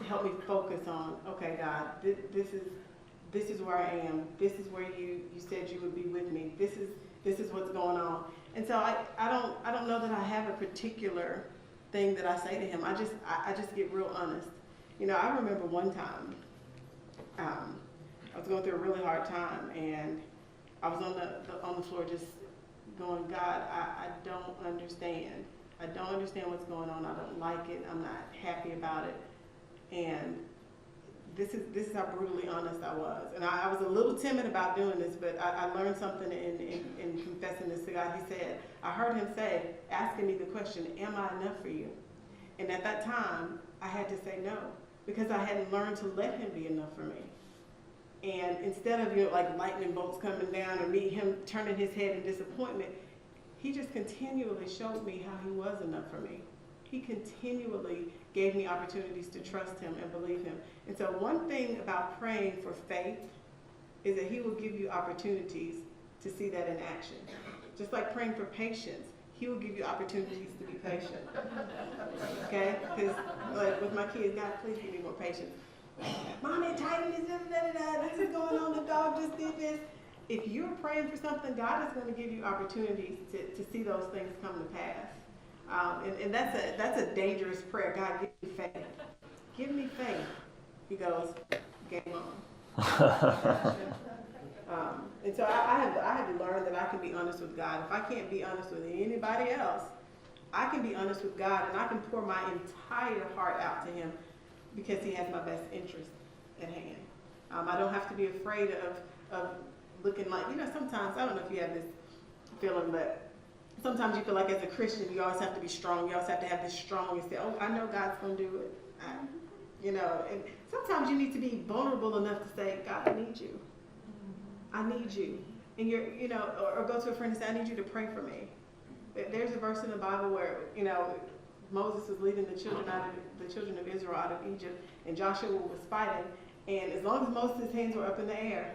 help me focus on, okay, God, this is where I am. This is where you said you would be with me. This is what's going on. And so I don't know that I have a particular thing that I say to Him. I just get real honest. I remember one time I was going through a really hard time, and I was on the floor just going, God, I don't understand. I don't understand what's going on. I don't like it. I'm not happy about it. And this is how brutally honest I was. And I was a little timid about doing this, but I learned something in confessing this to God. He said, I heard Him say, asking me the question, am I enough for you? And at that time, I had to say no, because I hadn't learned to let Him be enough for me. And instead of lightning bolts coming down or Him turning His head in disappointment, He just continually showed me how He was enough for me. He continually gave me opportunities to trust Him and believe Him. And so one thing about praying for faith is that He will give you opportunities to see that in action. Just like praying for patience, He will give you opportunities to be patient. Okay? Because with my kids, God, please give me more patience. Mommy, tighten this, this is going on, the dog just did this. If you're praying for something, God is going to give you opportunities to see those things come to pass. And that's a dangerous prayer. God, give me faith. Give me faith. He goes, game on. And so I had to learn that I can be honest with God. If I can't be honest with anybody else, I can be honest with God, and I can pour my entire heart out to Him, because He has my best interest at hand. I don't have to be afraid of looking like, sometimes, I don't know if you have this feeling, but sometimes you feel like as a Christian, you always have to be strong. You always have to have this strong and say, oh, I know God's going to do it. And sometimes you need to be vulnerable enough to say, God, I need you. I need you. And or go to a friend and say, I need you to pray for me. There's a verse in the Bible where, Moses was leading the children of Israel out of Egypt, and Joshua was fighting. And as long as Moses' hands were up in the air,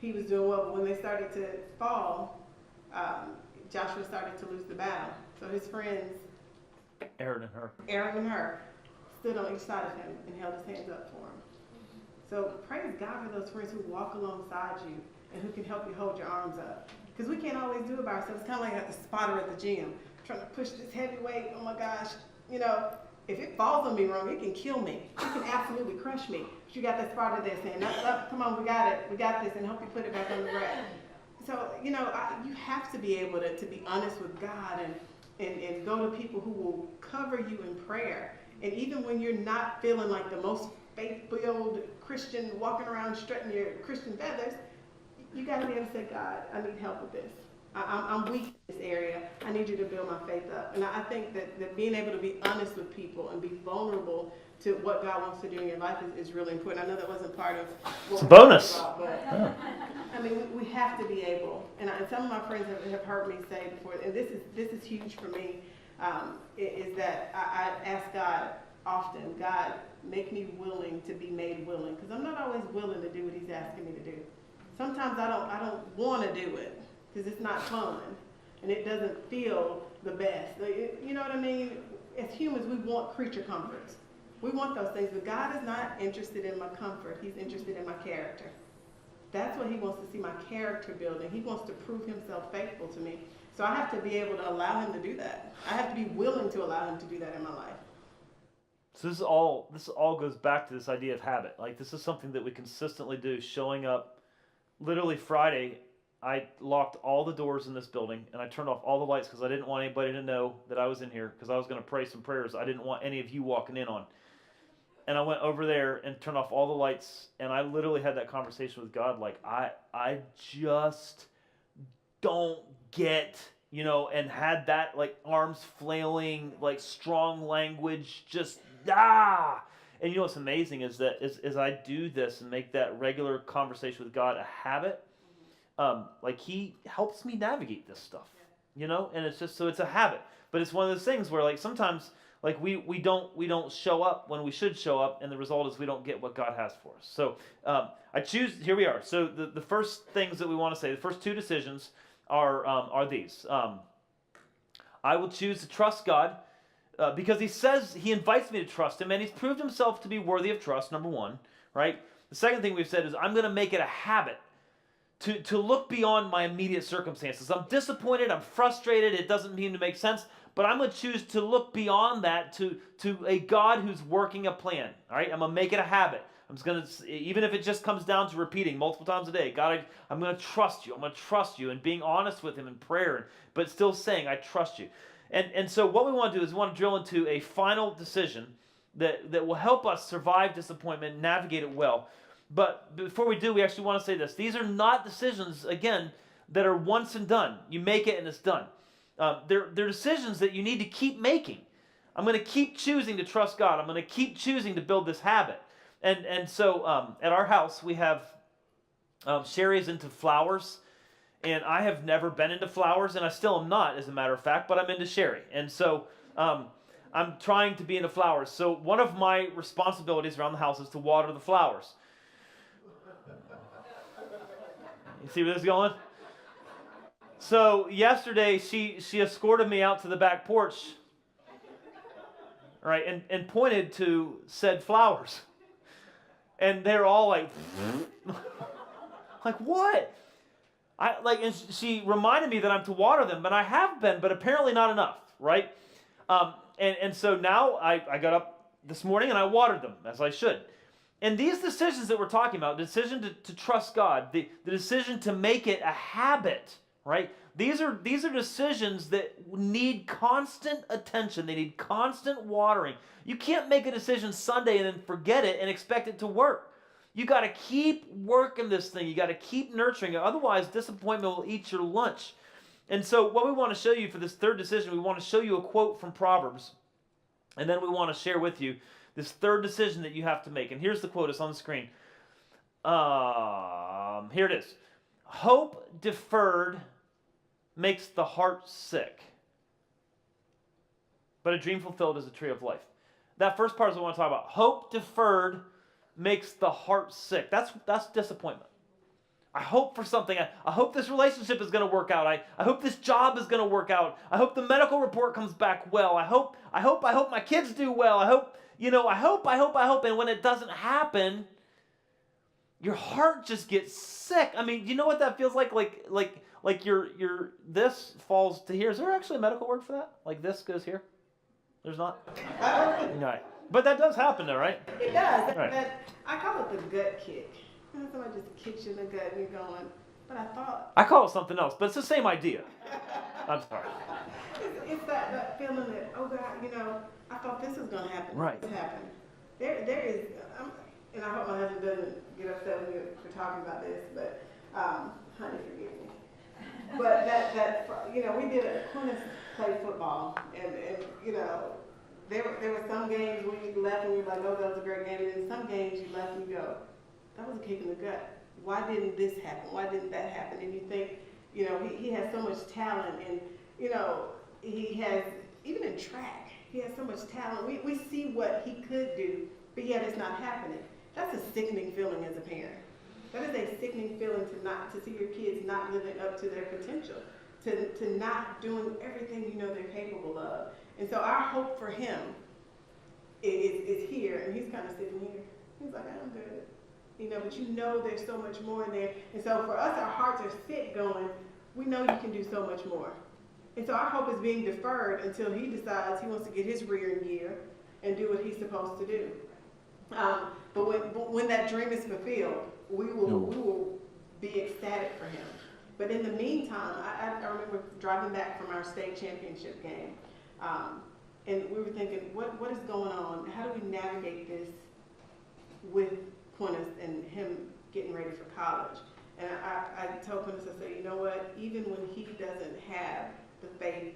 he was doing well. But when they started to fall, Joshua started to lose the battle. So his friends, Aaron and Hur, stood on each side of him and held his hands up for him. So praise God for those friends who walk alongside you and who can help you hold your arms up. Because we can't always do it by ourselves. It's kind of like the spotter at the gym, trying to push this heavy weight. Oh my gosh, if it falls on me wrong, it can kill me. It can absolutely crush me. But you got that spotter there saying, up, come on, we got it. We got this, and help you put it back on the rack. So, you have to be able to be honest with God and go to people who will cover you in prayer. And even when you're not feeling like the most faith-filled Christian walking around strutting your Christian feathers, you got to be able to say, God, I need help with this. I'm weak in this area. I need you to build my faith up. And I think that being able to be honest with people and be vulnerable to what God wants to do in your life is really important. I know that wasn't part of what it's a bonus. About, but Yeah. I mean, we have to be able, and some of my friends have heard me say before, and this is huge for me, is that I ask God often, God, make me willing to be made willing, because I'm not always willing to do what He's asking me to do. Sometimes I don't want to do it because it's not fun and it doesn't feel the best. You know what I mean? As humans, we want creature comforts. We want those things, but God is not interested in my comfort. He's interested in my character. That's what He wants to see, my character building. He wants to prove Himself faithful to me. So I have to be able to allow Him to do that. I have to be willing to allow Him to do that in my life. So this all goes back to this idea of habit. Like, this is something that we consistently do, showing up. Literally Friday, I locked all the doors in this building and I turned off all the lights because I didn't want anybody to know that I was in here, because I was going to pray some prayers I didn't want any of you walking in on. And I went over there and turned off all the lights, and I literally had that conversation with God, like, I just don't get, and had that, like, arms flailing, like, strong language, just, And what's amazing is that as I do this and make that regular conversation with God a habit, like, He helps me navigate this stuff, and it's just, so it's a habit. But it's one of those things where, like, sometimes, like, we don't show up when we should show up, and the result is we don't get what God has for us. So here we are. So the first things that we want to say, the first two decisions are these. I will choose to trust God. Because He invites me to trust Him, and He's proved Himself to be worthy of trust, number one, right? The second thing we've said is I'm going to make it a habit to look beyond my immediate circumstances. I'm disappointed, I'm frustrated, it doesn't seem to make sense, but I'm going to choose to look beyond that to a God who's working a plan, all right? I'm going to make it a habit. I'm just going to, even if it just comes down to repeating multiple times a day, God, I'm going to trust you. I'm going to trust you, and being honest with Him in prayer, but still saying, I trust you. And so what we want to do is we want to drill into a final decision that will help us survive disappointment, navigate it well. But before we do, we actually want to say this. These are not decisions, again, that are once and done. You make it and it's done. They're decisions that you need to keep making. I'm going to keep choosing to trust God. I'm going to keep choosing to build this habit. And so at our house, we have Sherry is into flowers. And I have never been into flowers, and I still am not, as a matter of fact, but I'm into Sherry. And so I'm trying to be into flowers. So one of my responsibilities around the house is to water the flowers. You see where this is going? So yesterday, she escorted me out to the back porch, right, and pointed to said flowers. And they're all like, like, what? And she reminded me that I'm to water them, but I have been, but apparently not enough, right? And so now I got up this morning and I watered them, as I should. And these decisions that we're talking about, the decision to trust God, the decision to make it a habit, right? These are decisions that need constant attention. They need constant watering. You can't make a decision Sunday and then forget it and expect it to work. You got to keep working this thing. You got to keep nurturing it. Otherwise, disappointment will eat your lunch. And so what we want to show you for this third decision, we want to show you a quote from Proverbs. And then we want to share with you this third decision that you have to make. And here's the quote. It's on the screen. Here it is. Hope deferred makes the heart sick, but a dream fulfilled is a tree of life. That first part is what I want to talk about. Hope deferred makes the heart sick. That's disappointment. I hope for something. I hope this relationship is going to work out. I hope this job is going to work out. I hope the medical report comes back well. I hope my kids do well. I hope. And when it doesn't happen, your heart just gets sick. I mean, you know what that feels like? Like your this falls to here. Is there actually a medical word for that? Like this goes here? There's not? Right. But that does happen though, right? It does. Right. I call it the gut kick. You know, somebody just kicks you in the gut and you're going, but I thought. I call it something else, but it's the same idea. I'm sorry. It's that feeling that, oh God, you know, I thought this was going to happen. Right. This happened. There is, and I hope my husband doesn't get upset with me for talking about this, but, honey, forgive me. But that you know, we did Quinnis played football, and you know, there were some games where you left and we were like, oh, that was a great game, and then some games you left and you go, that was a kick in the gut. Why didn't this happen? Why didn't that happen? And you think, you know, he has so much talent, and you know, he has, even in track, he has so much talent. We see what he could do, but yet it's not happening. That's a sickening feeling as a parent. That is a sickening feeling to see your kids not living up to their potential, to not doing everything you know they're capable of. And so our hope for him is here, and he's kind of sitting here. He's like, I'm good. You know, but you know there's so much more in there. And so for us, our hearts are sick going, we know you can do so much more. And so our hope is being deferred until he decides he wants to get his rear in gear and do what he's supposed to do. But when that dream is fulfilled, we will be ecstatic for him. But in the meantime, I remember driving back from our state championship game, and we were thinking, what is going on? How do we navigate this with Quinnis and him getting ready for college? And I told Quinnis, I said, you know what? Even when he doesn't have the faith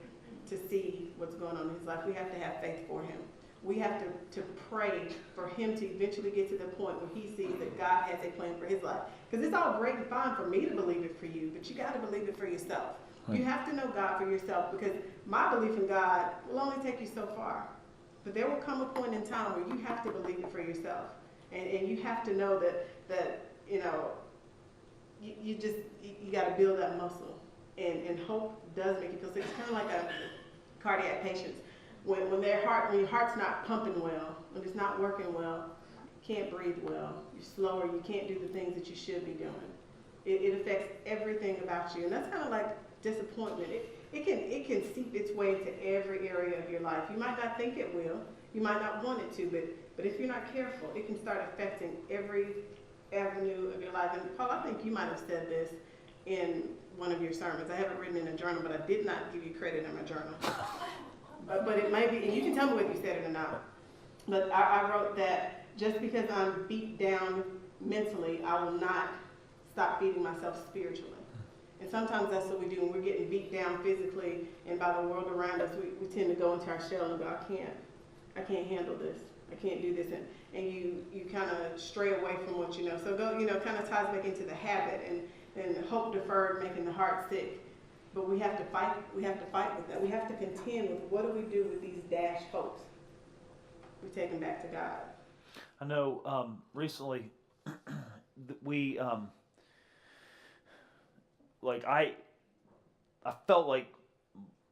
to see what's going on in his life, we have to have faith for him. We have to pray for him to eventually get to the point where he sees that God has a plan for his life. Because it's all great and fine for me to believe it for you, but you got to believe it for yourself. Right. You have to know God for yourself, because my belief in God will only take you so far. But there will come a point in time where you have to believe it for yourself. And you have to know that you know, you got to build that muscle. And hope does make you feel sick. It's kind of like a cardiac patient. When your heart's not pumping well, when it's not working well, you can't breathe well, you're slower, you can't do the things that you should be doing. It affects everything about you, and that's kind of like disappointment. It can seep its way into every area of your life. You might not think it will, you might not want it to, but if you're not careful, it can start affecting every avenue of your life. And Paul, I think you might have said this in one of your sermons. I have it written in a journal, but I did not give you credit in my journal. But it may be, and you can tell me whether you said it or not, but I wrote that just because I'm beat down mentally, I will not stop beating myself spiritually. And sometimes that's what we do when we're getting beat down physically and by the world around us. We tend to go into our shell and go, I can't handle this. I can't do this. And you kind of stray away from what you know. So go, you know, kind of ties back into the habit and hope deferred, making the heart sick. But we have to fight. We have to fight with that. We have to contend with what do we do with these dashed hopes. We take them back to God. I know recently we I felt like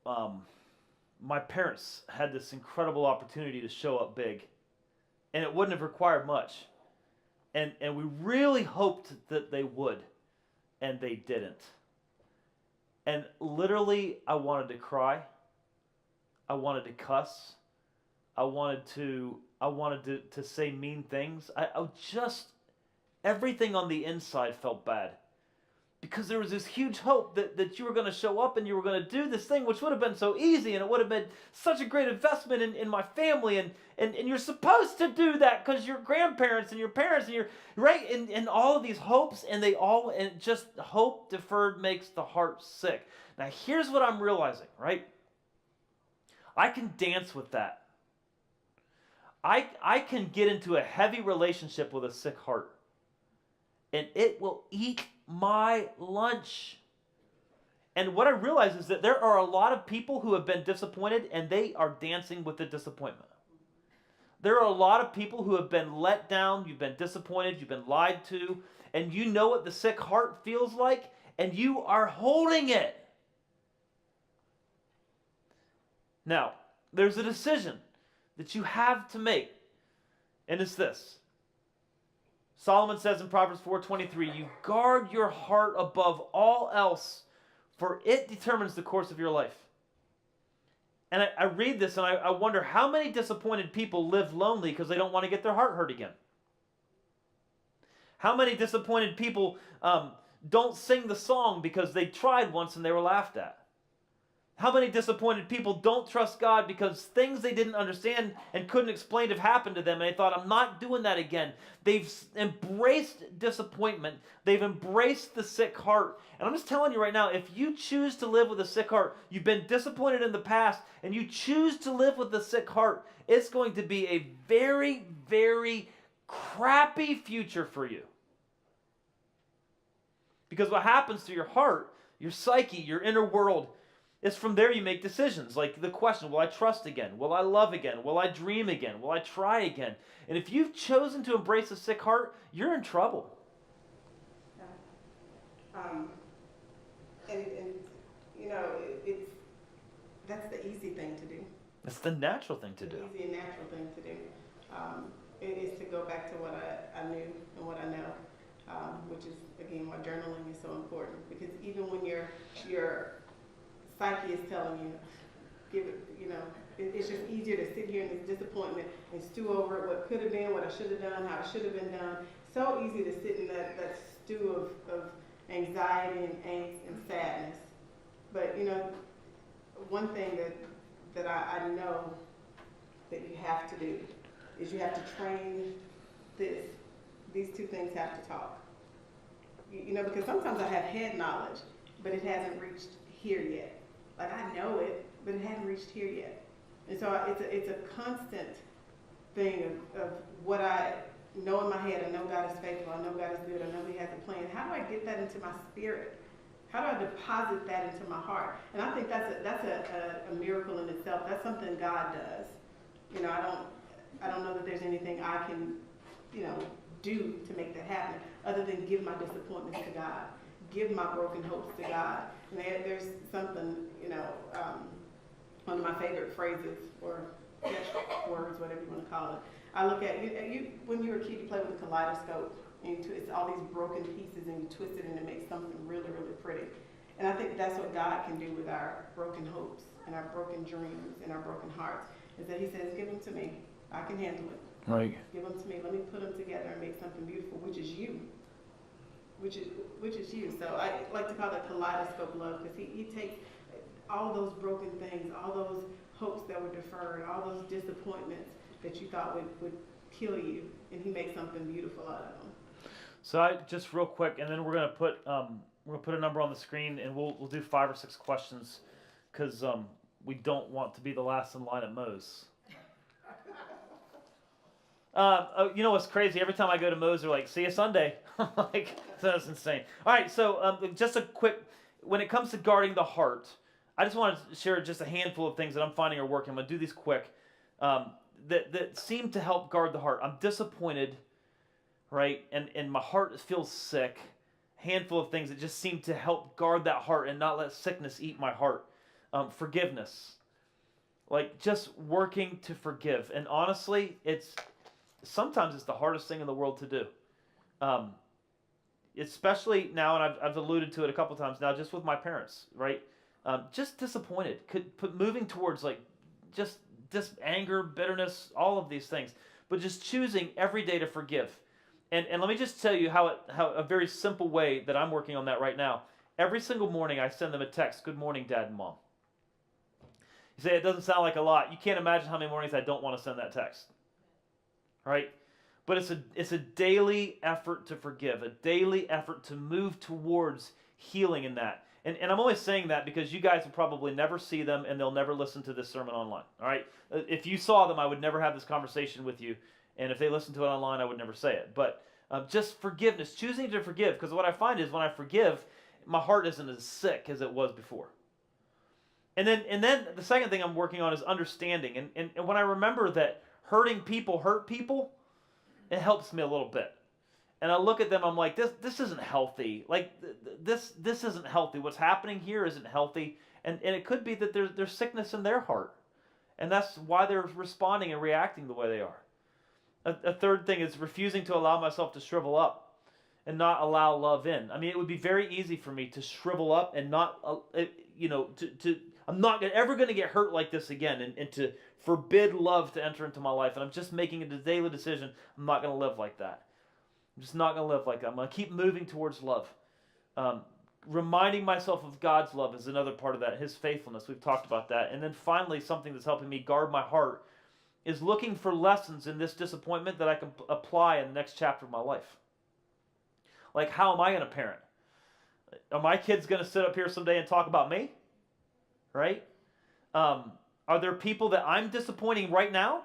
my parents had this incredible opportunity to show up big, and it wouldn't have required much, and we really hoped that they would, and they didn't. And literally, I wanted to cry. I wanted to cuss. I wanted to say mean things. I just, everything on the inside felt bad. Because there was this huge hope that you were going to show up and you were going to do this thing, which would have been so easy, and it would have been such a great investment in my family. And you're supposed to do that because your grandparents and your parents and you're right. And all of these hopes, and just hope deferred makes the heart sick. Now, here's what I'm realizing, right? I can dance with that. I can get into a heavy relationship with a sick heart, and it will eat my lunch. And what I realize is that there are a lot of people who have been disappointed, and they are dancing with the disappointment. There are a lot of people who have been let down, you've been disappointed, you've been lied to, and you know what the sick heart feels like, and you are holding it. Now, there's a decision that you have to make, and it's this. Solomon says in Proverbs 4:23, you guard your heart above all else, for it determines the course of your life. And I read this and I wonder how many disappointed people live lonely because they don't want to get their heart hurt again. How many disappointed people don't sing the song because they tried once and they were laughed at? How many disappointed people don't trust God because things they didn't understand and couldn't explain have happened to them and they thought, I'm not doing that again. They've embraced disappointment. They've embraced the sick heart. And I'm just telling you right now, if you choose to live with a sick heart, you've been disappointed in the past, and you choose to live with a sick heart, it's going to be a very, very crappy future for you. Because what happens to your heart, your psyche, your inner world, it's from there you make decisions, like the question, will I trust again? Will I love again? Will I dream again? Will I try again? And if you've chosen to embrace a sick heart, you're in trouble. And you know, that's the easy thing to do. It's the natural thing to do. The easy and natural thing to do. It is to go back to what I knew and what I know, which is, again, why journaling is so important. Because even when your psyche is telling you, give it, you know, it's just easier to sit here in this disappointment and stew over it, what could have been, what I should have done, how it should have been done. So easy to sit in that stew of anxiety and angst and sadness. But, you know, one thing that I know that you have to do is you have to train this. These two things have to talk. You know, because sometimes I have head knowledge, but it hasn't reached here yet. Like, I know it, but it hasn't reached here yet. And so it's a constant thing of what I know in my head. I know God is faithful. I know God is good. I know He has a plan. How do I get that into my spirit? How do I deposit that into my heart? And I think that's a miracle in itself. That's something God does. You know, I don't know that there's anything I can, you know, do to make that happen other than give my disappointments to God, give my broken hopes to God. And there's something, you know, one of my favorite phrases or words, whatever you want to call it. I look at you when you were a kid, you played with a kaleidoscope, and it's all these broken pieces, and you twist it, and it makes something really, really pretty. And I think that's what God can do with our broken hopes and our broken dreams and our broken hearts. Is that He says, "Give them to me. I can handle it. Right. Give them to me. Let me put them together and make something beautiful, which is you." Which is you. So I like to call that kaleidoscope love, because he takes all those broken things, all those hopes that were deferred, all those disappointments that you thought would kill you, and He makes something beautiful out of them. So I just real quick, and then we're gonna put a number on the screen, and we'll do 5 or 6 questions, because we don't want to be the last in line at Moe's. You know what's crazy? Every time I go to Moe's, they're like, "See you Sunday." Like, that's insane. All right, so just a quick, when it comes to guarding the heart, I just want to share just a handful of things that I'm finding are working. I'm going to do these quick, that seem to help guard the heart. I'm disappointed, right? And my heart feels sick. Handful of things that just seem to help guard that heart and not let sickness eat my heart. Forgiveness. Like, just working to forgive. And honestly, sometimes it's the hardest thing in the world to do. Especially now, and I've alluded to it a couple times now, just with my parents, right? Just disappointed, moving towards like just anger, bitterness, all of these things, but just choosing every day to forgive. And let me just tell you how a very simple way that I'm working on that right now. Every single morning I send them a text, "Good morning, Dad and Mom." You say it doesn't sound like a lot. You can't imagine how many mornings I don't want to send that text, right? But it's a daily effort to forgive, a daily effort to move towards healing in that. And I'm only saying that because you guys will probably never see them and they'll never listen to this sermon online. All right? If you saw them, I would never have this conversation with you. And if they listened to it online, I would never say it. But just forgiveness, choosing to forgive. Because what I find is when I forgive, my heart isn't as sick as it was before. And then the second thing I'm working on is understanding. And when I remember that hurting people hurt people, it helps me a little bit. And I look at them, I'm like, this isn't healthy. Like, this isn't healthy. What's happening here isn't healthy. And it could be that there's sickness in their heart. And that's why they're responding and reacting the way they are. A third thing is refusing to allow myself to shrivel up and not allow love in. I mean, it would be very easy for me to shrivel up and not, I'm not ever going to get hurt like this again and to forbid love to enter into my life. And I'm just making a daily decision. I'm not going to live like that. I'm just not going to live like that. I'm going to keep moving towards love. Reminding myself of God's love is another part of that, his faithfulness. We've talked about that. And then finally, something that's helping me guard my heart is looking for lessons in this disappointment that I can apply in the next chapter of my life. Like, how am I going to parent? Are my kids going to sit up here someday and talk about me? Right? Are there people that I'm disappointing right now?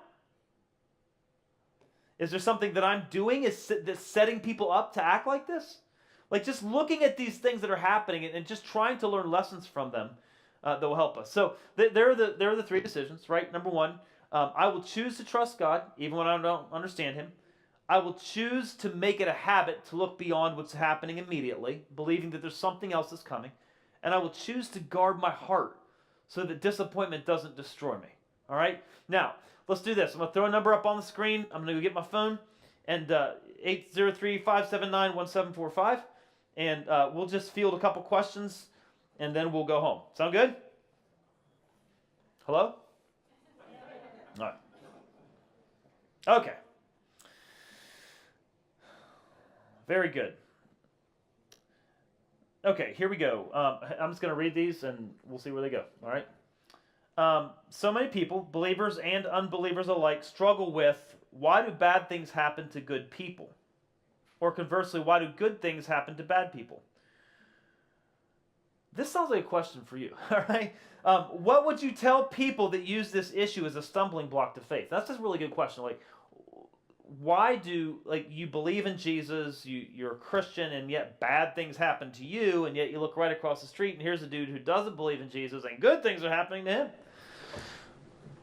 Is there something that I'm doing that's setting people up to act like this? Like, just looking at these things that are happening and just trying to learn lessons from them that will help us. So there are the three decisions, right? Number one, I will choose to trust God even when I don't understand him. I will choose to make it a habit to look beyond what's happening immediately, believing that there's something else that's coming. And I will choose to guard my heart so that disappointment doesn't destroy me. All right? Now, let's do this. I'm going to throw a number up on the screen. I'm going to go get my phone. And 803-579-1745. And we'll just field a couple questions, and then we'll go home. Sound good? Hello? All right. Okay. Very good. Okay, here we go. I'm just going to read these, and we'll see where they go. All right? So many people, believers and unbelievers alike, struggle with, why do bad things happen to good people? Or conversely, why do good things happen to bad people? This sounds like a question for you, all right? What would you tell people that use this issue as a stumbling block to faith? That's just a really good question. Like, why do, like, you believe in Jesus, you're a Christian, and yet bad things happen to you, and yet you look right across the street, and here's a dude who doesn't believe in Jesus, and good things are happening to him?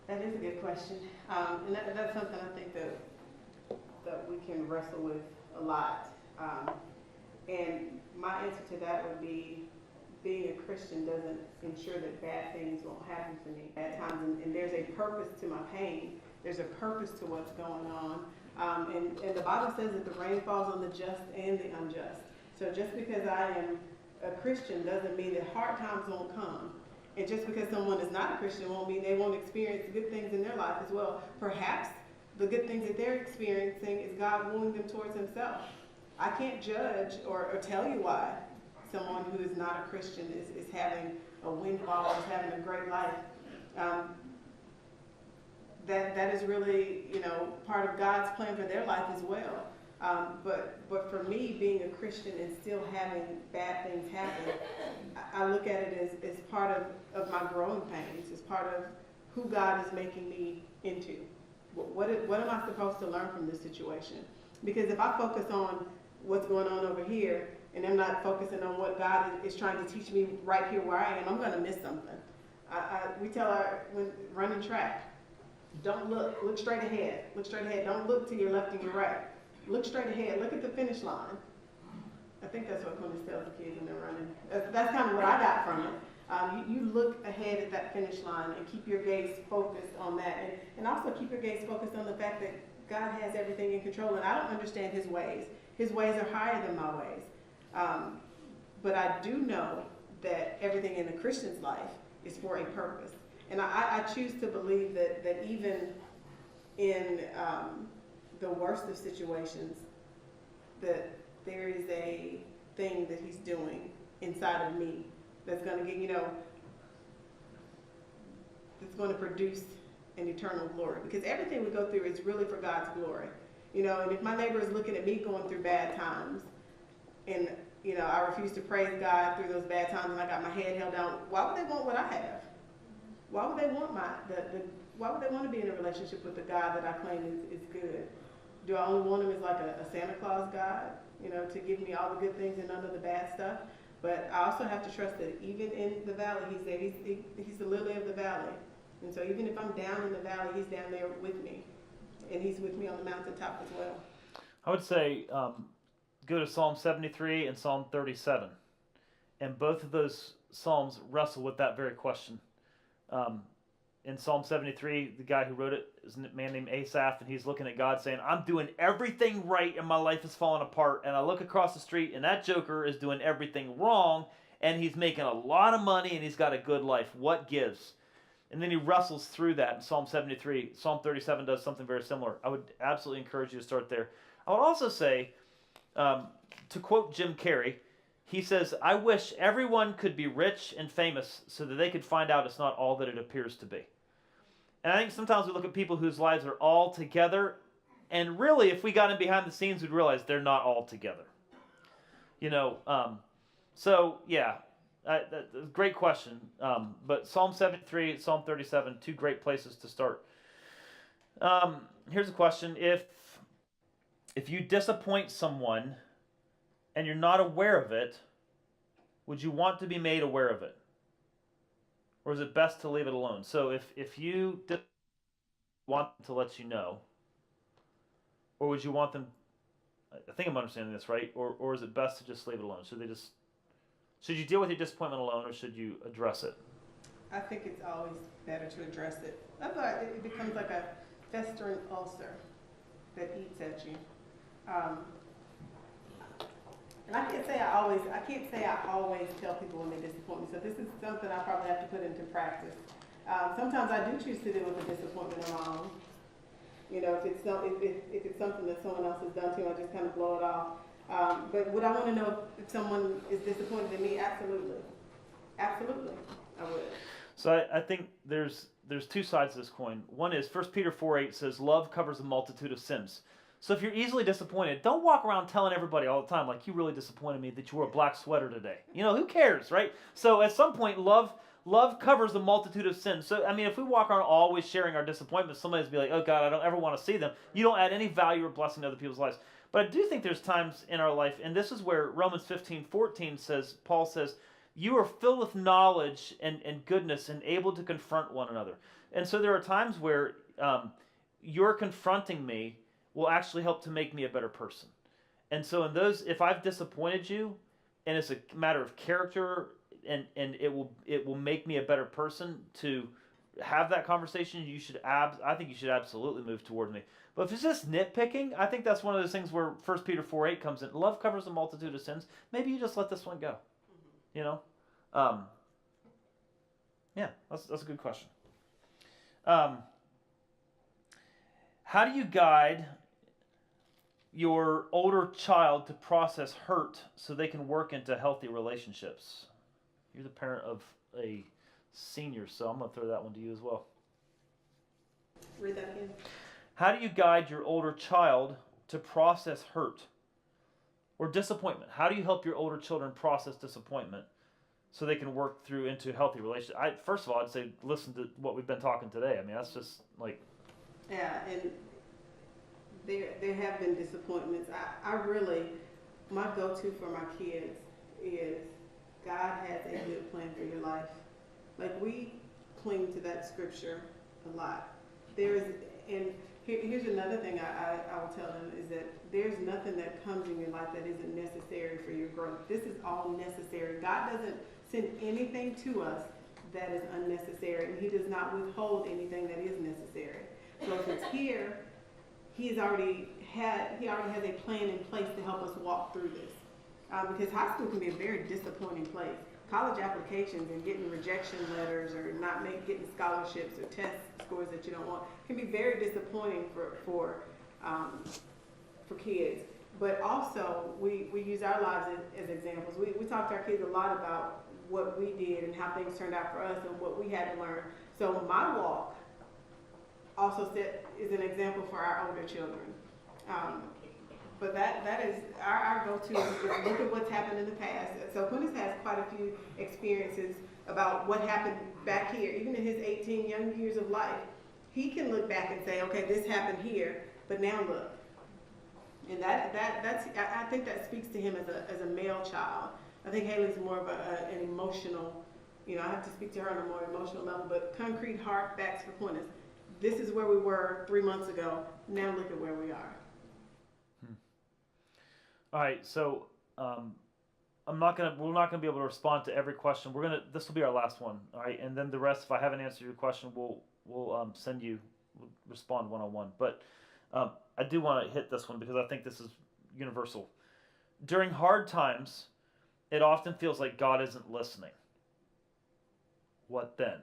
That is a good question. And that's something I think that we can wrestle with a lot. And my answer to that would be, being a Christian doesn't ensure that bad things won't happen to me at times. And there's a purpose to my pain. There's a purpose to what's going on. And the Bible says that the rain falls on the just and the unjust. So just because I am a Christian doesn't mean that hard times won't come. And just because someone is not a Christian won't mean they won't experience good things in their life as well. Perhaps the good things that they're experiencing is God wooing them towards himself. I can't judge or tell you why someone who is not a Christian is having a windfall, is having a great life. That is really, part of God's plan for their life as well. But for me, being a Christian and still having bad things happen, I look at it as part of my growing pains, as part of who God is making me into. What am I supposed to learn from this situation? Because if I focus on what's going on over here, and I'm not focusing on what God is trying to teach me right here where I am, I'm going to miss something. We tell when running track, don't look straight ahead. Look straight ahead. Don't look to your left and your right. Look straight ahead. Look at the finish line. I think that's what Quintus tells the kids when they're running. That's kind of what I got from it. You look ahead at that finish line and keep your gaze focused on that. And also keep your gaze focused on the fact that God has everything in control, and I don't understand his ways. His ways are higher than my ways. But I do know that everything in a Christian's life is for a purpose. And I choose to believe that even in the worst of situations, that there is a thing that he's doing inside of me that's going to get, that's going to produce an eternal glory. Because everything we go through is really for God's glory. And if my neighbor is looking at me going through bad times, and You know, I refused to praise God through those bad times and I got my head held down. Why would they want what I have? Why would they want why would they want to be in a relationship with the God that I claim is good? Do I only want him as like a Santa Claus God, you know, to give me all the good things and none of the bad stuff? But I also have to trust that even in the valley, he's there. He's the lily of the valley. And so even if I'm down in the valley, he's down there with me. And he's with me on the mountaintop as well. I would say go to Psalm 73 and Psalm 37. And both of those Psalms wrestle with that very question. In Psalm 73, the guy who wrote it is a man named Asaph, and he's looking at God saying, I'm doing everything right and my life is falling apart. And I look across the street and that joker is doing everything wrong and he's making a lot of money and he's got a good life. What gives? And then he wrestles through that in Psalm 73. Psalm 37 does something very similar. I would absolutely encourage you to start there. I would also say, to quote Jim Carrey, he says, I wish everyone could be rich and famous so that they could find out it's not all that it appears to be. And I think sometimes we look at people whose lives are all together, and really, if we got in behind the scenes, we'd realize they're not all together. You know, so yeah, that's a great question. But Psalm 73, Psalm 37, two great places to start. Here's a question. If you disappoint someone and you're not aware of it, would you want to be made aware of it? Or is it best to leave it alone? So if you want them to let you know, or would you want them, I think I'm understanding this right, or is it best to just leave it alone? Should you deal with your disappointment alone, or should you address it? I think it's always better to address it. Otherwise, it becomes like a festering ulcer that eats at you. And I can't say I always tell people when they disappoint me. So this is something I probably have to put into practice. Sometimes I do choose to deal with the disappointment on my own. You know, if it's something that someone else has done to me, I just kind of blow it off. But would I want to know if someone is disappointed in me? Absolutely, absolutely, I would. So I think there's two sides to this coin. One is 1 Peter 4:8 says, love covers a multitude of sins. So if you're easily disappointed, don't walk around telling everybody all the time, like, you really disappointed me that you wore a black sweater today. You know, who cares, right? So at some point, love covers a multitude of sins. So, I mean, if we walk around always sharing our disappointments, somebody's be like, oh, God, I don't ever want to see them. You don't add any value or blessing to other people's lives. But I do think there's times in our life, and this is where Romans 15:14 says, Paul says, you are filled with knowledge and goodness and able to confront one another. And so there are times where you're confronting me will actually help to make me a better person. And so in those, if I've disappointed you, and it's a matter of character, and it will make me a better person to have that conversation, I think you should absolutely move toward me. But if it's just nitpicking, I think that's one of those things where 1 Peter 4:8 comes in. Love covers a multitude of sins. Maybe you just let this one go. You know? Yeah, that's a good question. How do you guide your older child to process hurt so they can work into healthy relationships? You're the parent of a senior, so I'm going to throw that one to you as well. Read that again. How do you guide your older child to process hurt or disappointment? How do you help your older children process disappointment so they can work through into healthy relationships? First of all, I'd say listen to what we've been talking today. I mean, that's just like... Yeah, and there have been disappointments. I really, my go-to for my kids is God has a good plan for your life. Like, we cling to that scripture a lot. Here's another thing I will tell them is that there's nothing that comes in your life that isn't necessary for your growth. This is all necessary. God doesn't send anything to us that is unnecessary, and he does not withhold anything that is necessary. So if it's here, he already has a plan in place to help us walk through this. Because high school can be a very disappointing place. College applications and getting rejection letters or not getting scholarships or test scores that you don't want can be very disappointing for kids. But also, we use our lives as examples. We talk to our kids a lot about what we did and how things turned out for us and what we had to learn. So my walk also is an example for our older children. But that is our go-to is look at what's happened in the past. So Quintus has quite a few experiences about what happened back here, even in his 18 young years of life. He can look back and say, okay, this happened here, but now look. And I think that speaks to him as a male child. I think Haley's more of an emotional, I have to speak to her on a more emotional level, but concrete hard facts for Quintus. This is where we were 3 months ago. Now look at where we are. All right, so we're not gonna be able to respond to every question. This will be our last one, all right, and then the rest, if I haven't answered your question, we'll respond one-on-one. But I do want to hit this one because I think this is universal. During hard times, it often feels like God isn't listening. What then?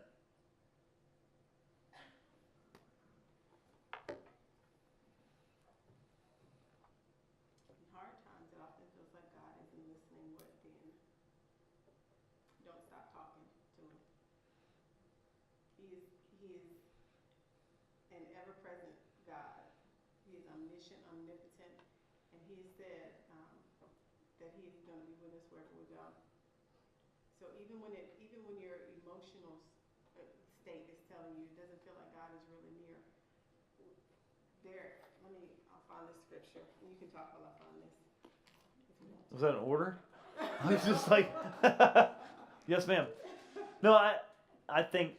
Omnipotent, and he has said that he is going to be with us wherever we go. So even when your emotional state is telling you it doesn't feel like God is really near, I'll find this scripture. You can talk while I find this. Was that an order? I was just like, yes, ma'am. No, I think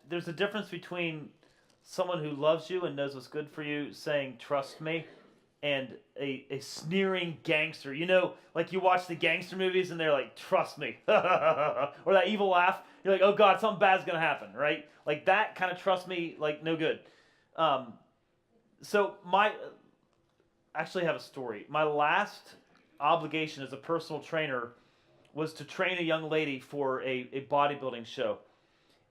there's a difference between someone who loves you and knows what's good for you saying, trust me, and a sneering gangster. Like you watch the gangster movies and they're like, trust me. Or that evil laugh. You're like, oh God, something bad's going to happen, right? Like that kind of trust me, like no good. So I actually have a story. My last obligation as a personal trainer was to train a young lady for a bodybuilding show.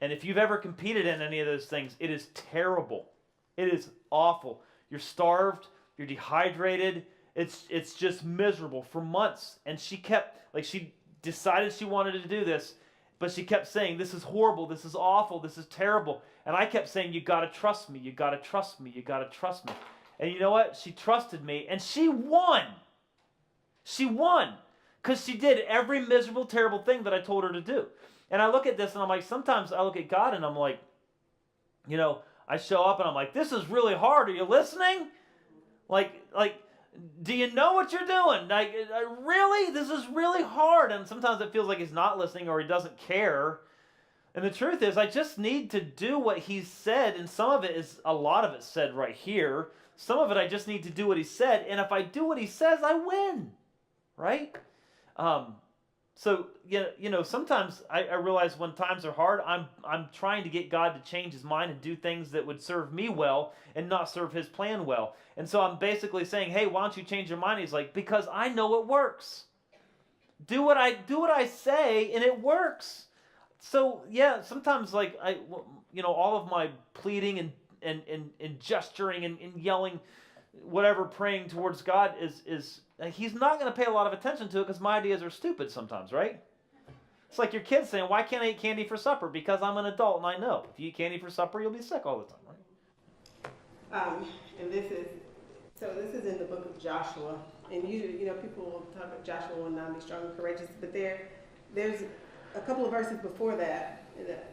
And if you've ever competed in any of those things, it is terrible. It is awful. You're starved. You're dehydrated. It's just miserable for months. And she decided she wanted to do this, but she kept saying, this is horrible. This is awful. This is terrible. And I kept saying, you got to trust me. You got to trust me. You got to trust me. And you know what? She trusted me, and she won. She won because she did every miserable, terrible thing that I told her to do. And I look at this and I'm like, sometimes I look at God and I'm like, I show up and I'm like, this is really hard. Are you listening? Like, do you know what you're doing? Like, really? This is really hard. And sometimes it feels like he's not listening or he doesn't care. And the truth is, I just need to do what he said. And a lot of it said right here. Some of it, I just need to do what he said. And if I do what he says, I win. Right? So, sometimes I realize when times are hard, I'm trying to get God to change his mind and do things that would serve me well and not serve his plan well. And so I'm basically saying, hey, why don't you change your mind? He's like, because I know it works. Do what I say and it works. So, yeah, sometimes like all of my pleading and gesturing and yelling, whatever, praying towards God is he's not going to pay a lot of attention to it because my ideas are stupid sometimes, right? It's like your kids saying, why can't I eat candy for supper? Because I'm an adult and I know. If you eat candy for supper, you'll be sick all the time, right? And this is in the book of Joshua. And usually, people will talk about Joshua 1:9, be strong and courageous. But there's a couple of verses before that,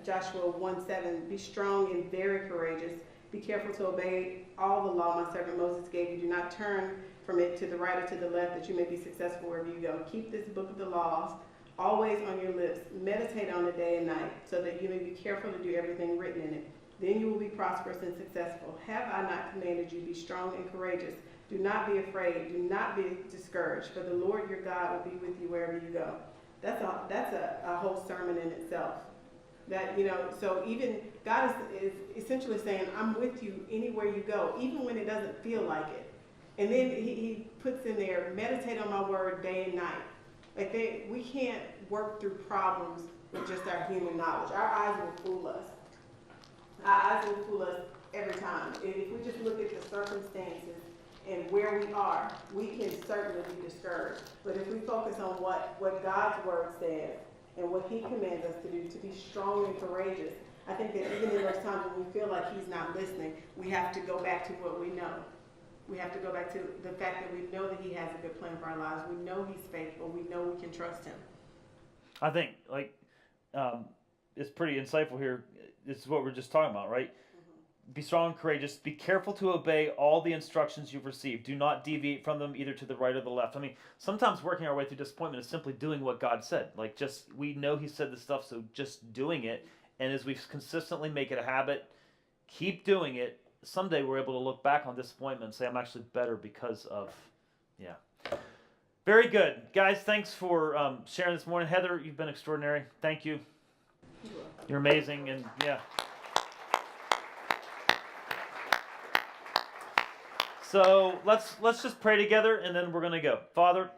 Joshua 1:7, be strong and very courageous. Be careful to obey all the law my servant Moses gave you. Do not turn from it to the right or to the left, that you may be successful wherever you go. Keep this book of the laws always on your lips. Meditate on it day and night, so that you may be careful to do everything written in it. Then you will be prosperous and successful. Have I not commanded you, be strong and courageous? Do not be afraid. Do not be discouraged, for the Lord your God will be with you wherever you go. That's a whole sermon in itself. So even God is essentially saying, I'm with you anywhere you go, even when it doesn't feel like it. And then he puts in there, meditate on my word day and night. We can't work through problems with just our human knowledge. Our eyes will fool us. Our eyes will fool us every time. If we just look at the circumstances and where we are, we can certainly be discouraged. But if we focus on what God's word says and what he commands us to do, to be strong and courageous, I think that even in those times when we feel like he's not listening, we have to go back to what we know. We have to go back to the fact that we know that he has a good plan for our lives. We know he's faithful. We know we can trust him. I think it's pretty insightful here. This is what we're just talking about, right? Be strong and courageous. Be careful to obey all the instructions you've received. Do not deviate from them either to the right or the left. I mean, sometimes working our way through disappointment is simply doing what God said. Like, just, we know he said this stuff, so just doing it. And as we consistently make it a habit, keep doing it, someday we're able to look back on disappointment and say, I'm actually better because of, yeah. Very good. Guys, thanks for sharing this morning. Heather, you've been extraordinary. Thank you. You're amazing, and yeah. So let's just pray together, and then we're going to go. Father,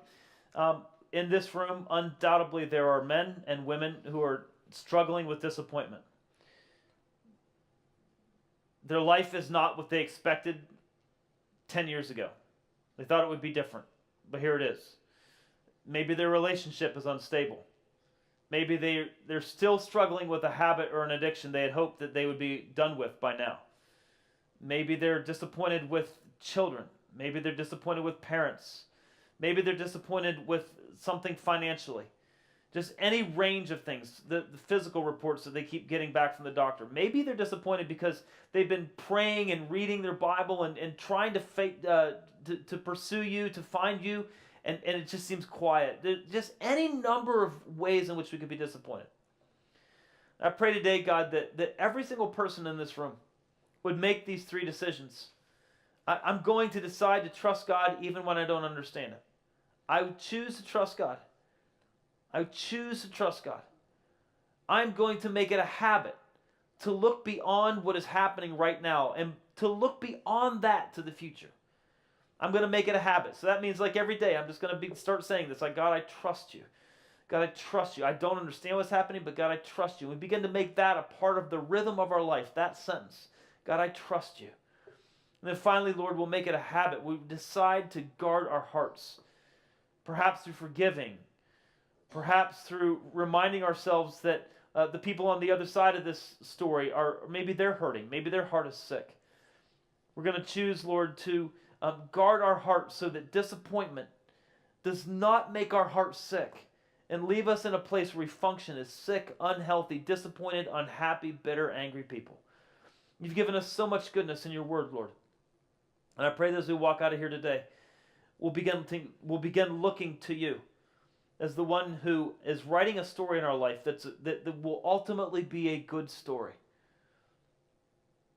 in this room, undoubtedly there are men and women who are struggling with disappointment. Their life is not what they expected 10 years ago. They thought it would be different, but here it is. Maybe their relationship is unstable. Maybe they're still struggling with a habit or an addiction they had hoped that they would be done with by now. Maybe they're disappointed with children. Maybe they're disappointed with parents. Maybe they're disappointed with something financially. Just any range of things, the physical reports that they keep getting back from the doctor. Maybe they're disappointed because they've been praying and reading their Bible and trying to pursue you, to find you, and it just seems quiet. There's just any number of ways in which we could be disappointed. I pray today, God, that every single person in this room would make these three decisions. I'm going to decide to trust God even when I don't understand it. I would choose to trust God. I choose to trust God. I'm going to make it a habit to look beyond what is happening right now and to look beyond that to the future. I'm going to make it a habit. So that means like every day I'm just going to start saying this, like, God, I trust you. God, I trust you. I don't understand what's happening, but God, I trust you. We begin to make that a part of the rhythm of our life, that sentence. God, I trust you. And then finally, Lord, we'll make it a habit. We decide to guard our hearts, perhaps through forgiving, perhaps through reminding ourselves that the people on the other side of this story are, maybe they're hurting, maybe their heart is sick. We're going to choose, Lord, to guard our hearts so that disappointment does not make our hearts sick and leave us in a place where we function as sick, unhealthy, disappointed, unhappy, bitter, angry people. You've given us so much goodness in your word, Lord. And I pray that as we walk out of here today, we'll begin looking to you as the one who is writing a story in our life that will ultimately be a good story.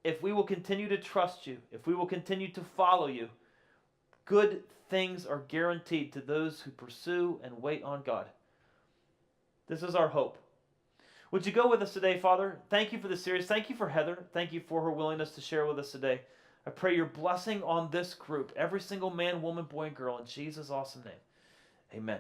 If we will continue to trust you, if we will continue to follow you, good things are guaranteed to those who pursue and wait on God. This is our hope. Would you go with us today, Father? Thank you for the series. Thank you for Heather. Thank you for her willingness to share with us today. I pray your blessing on this group, every single man, woman, boy, and girl, in Jesus' awesome name. Amen.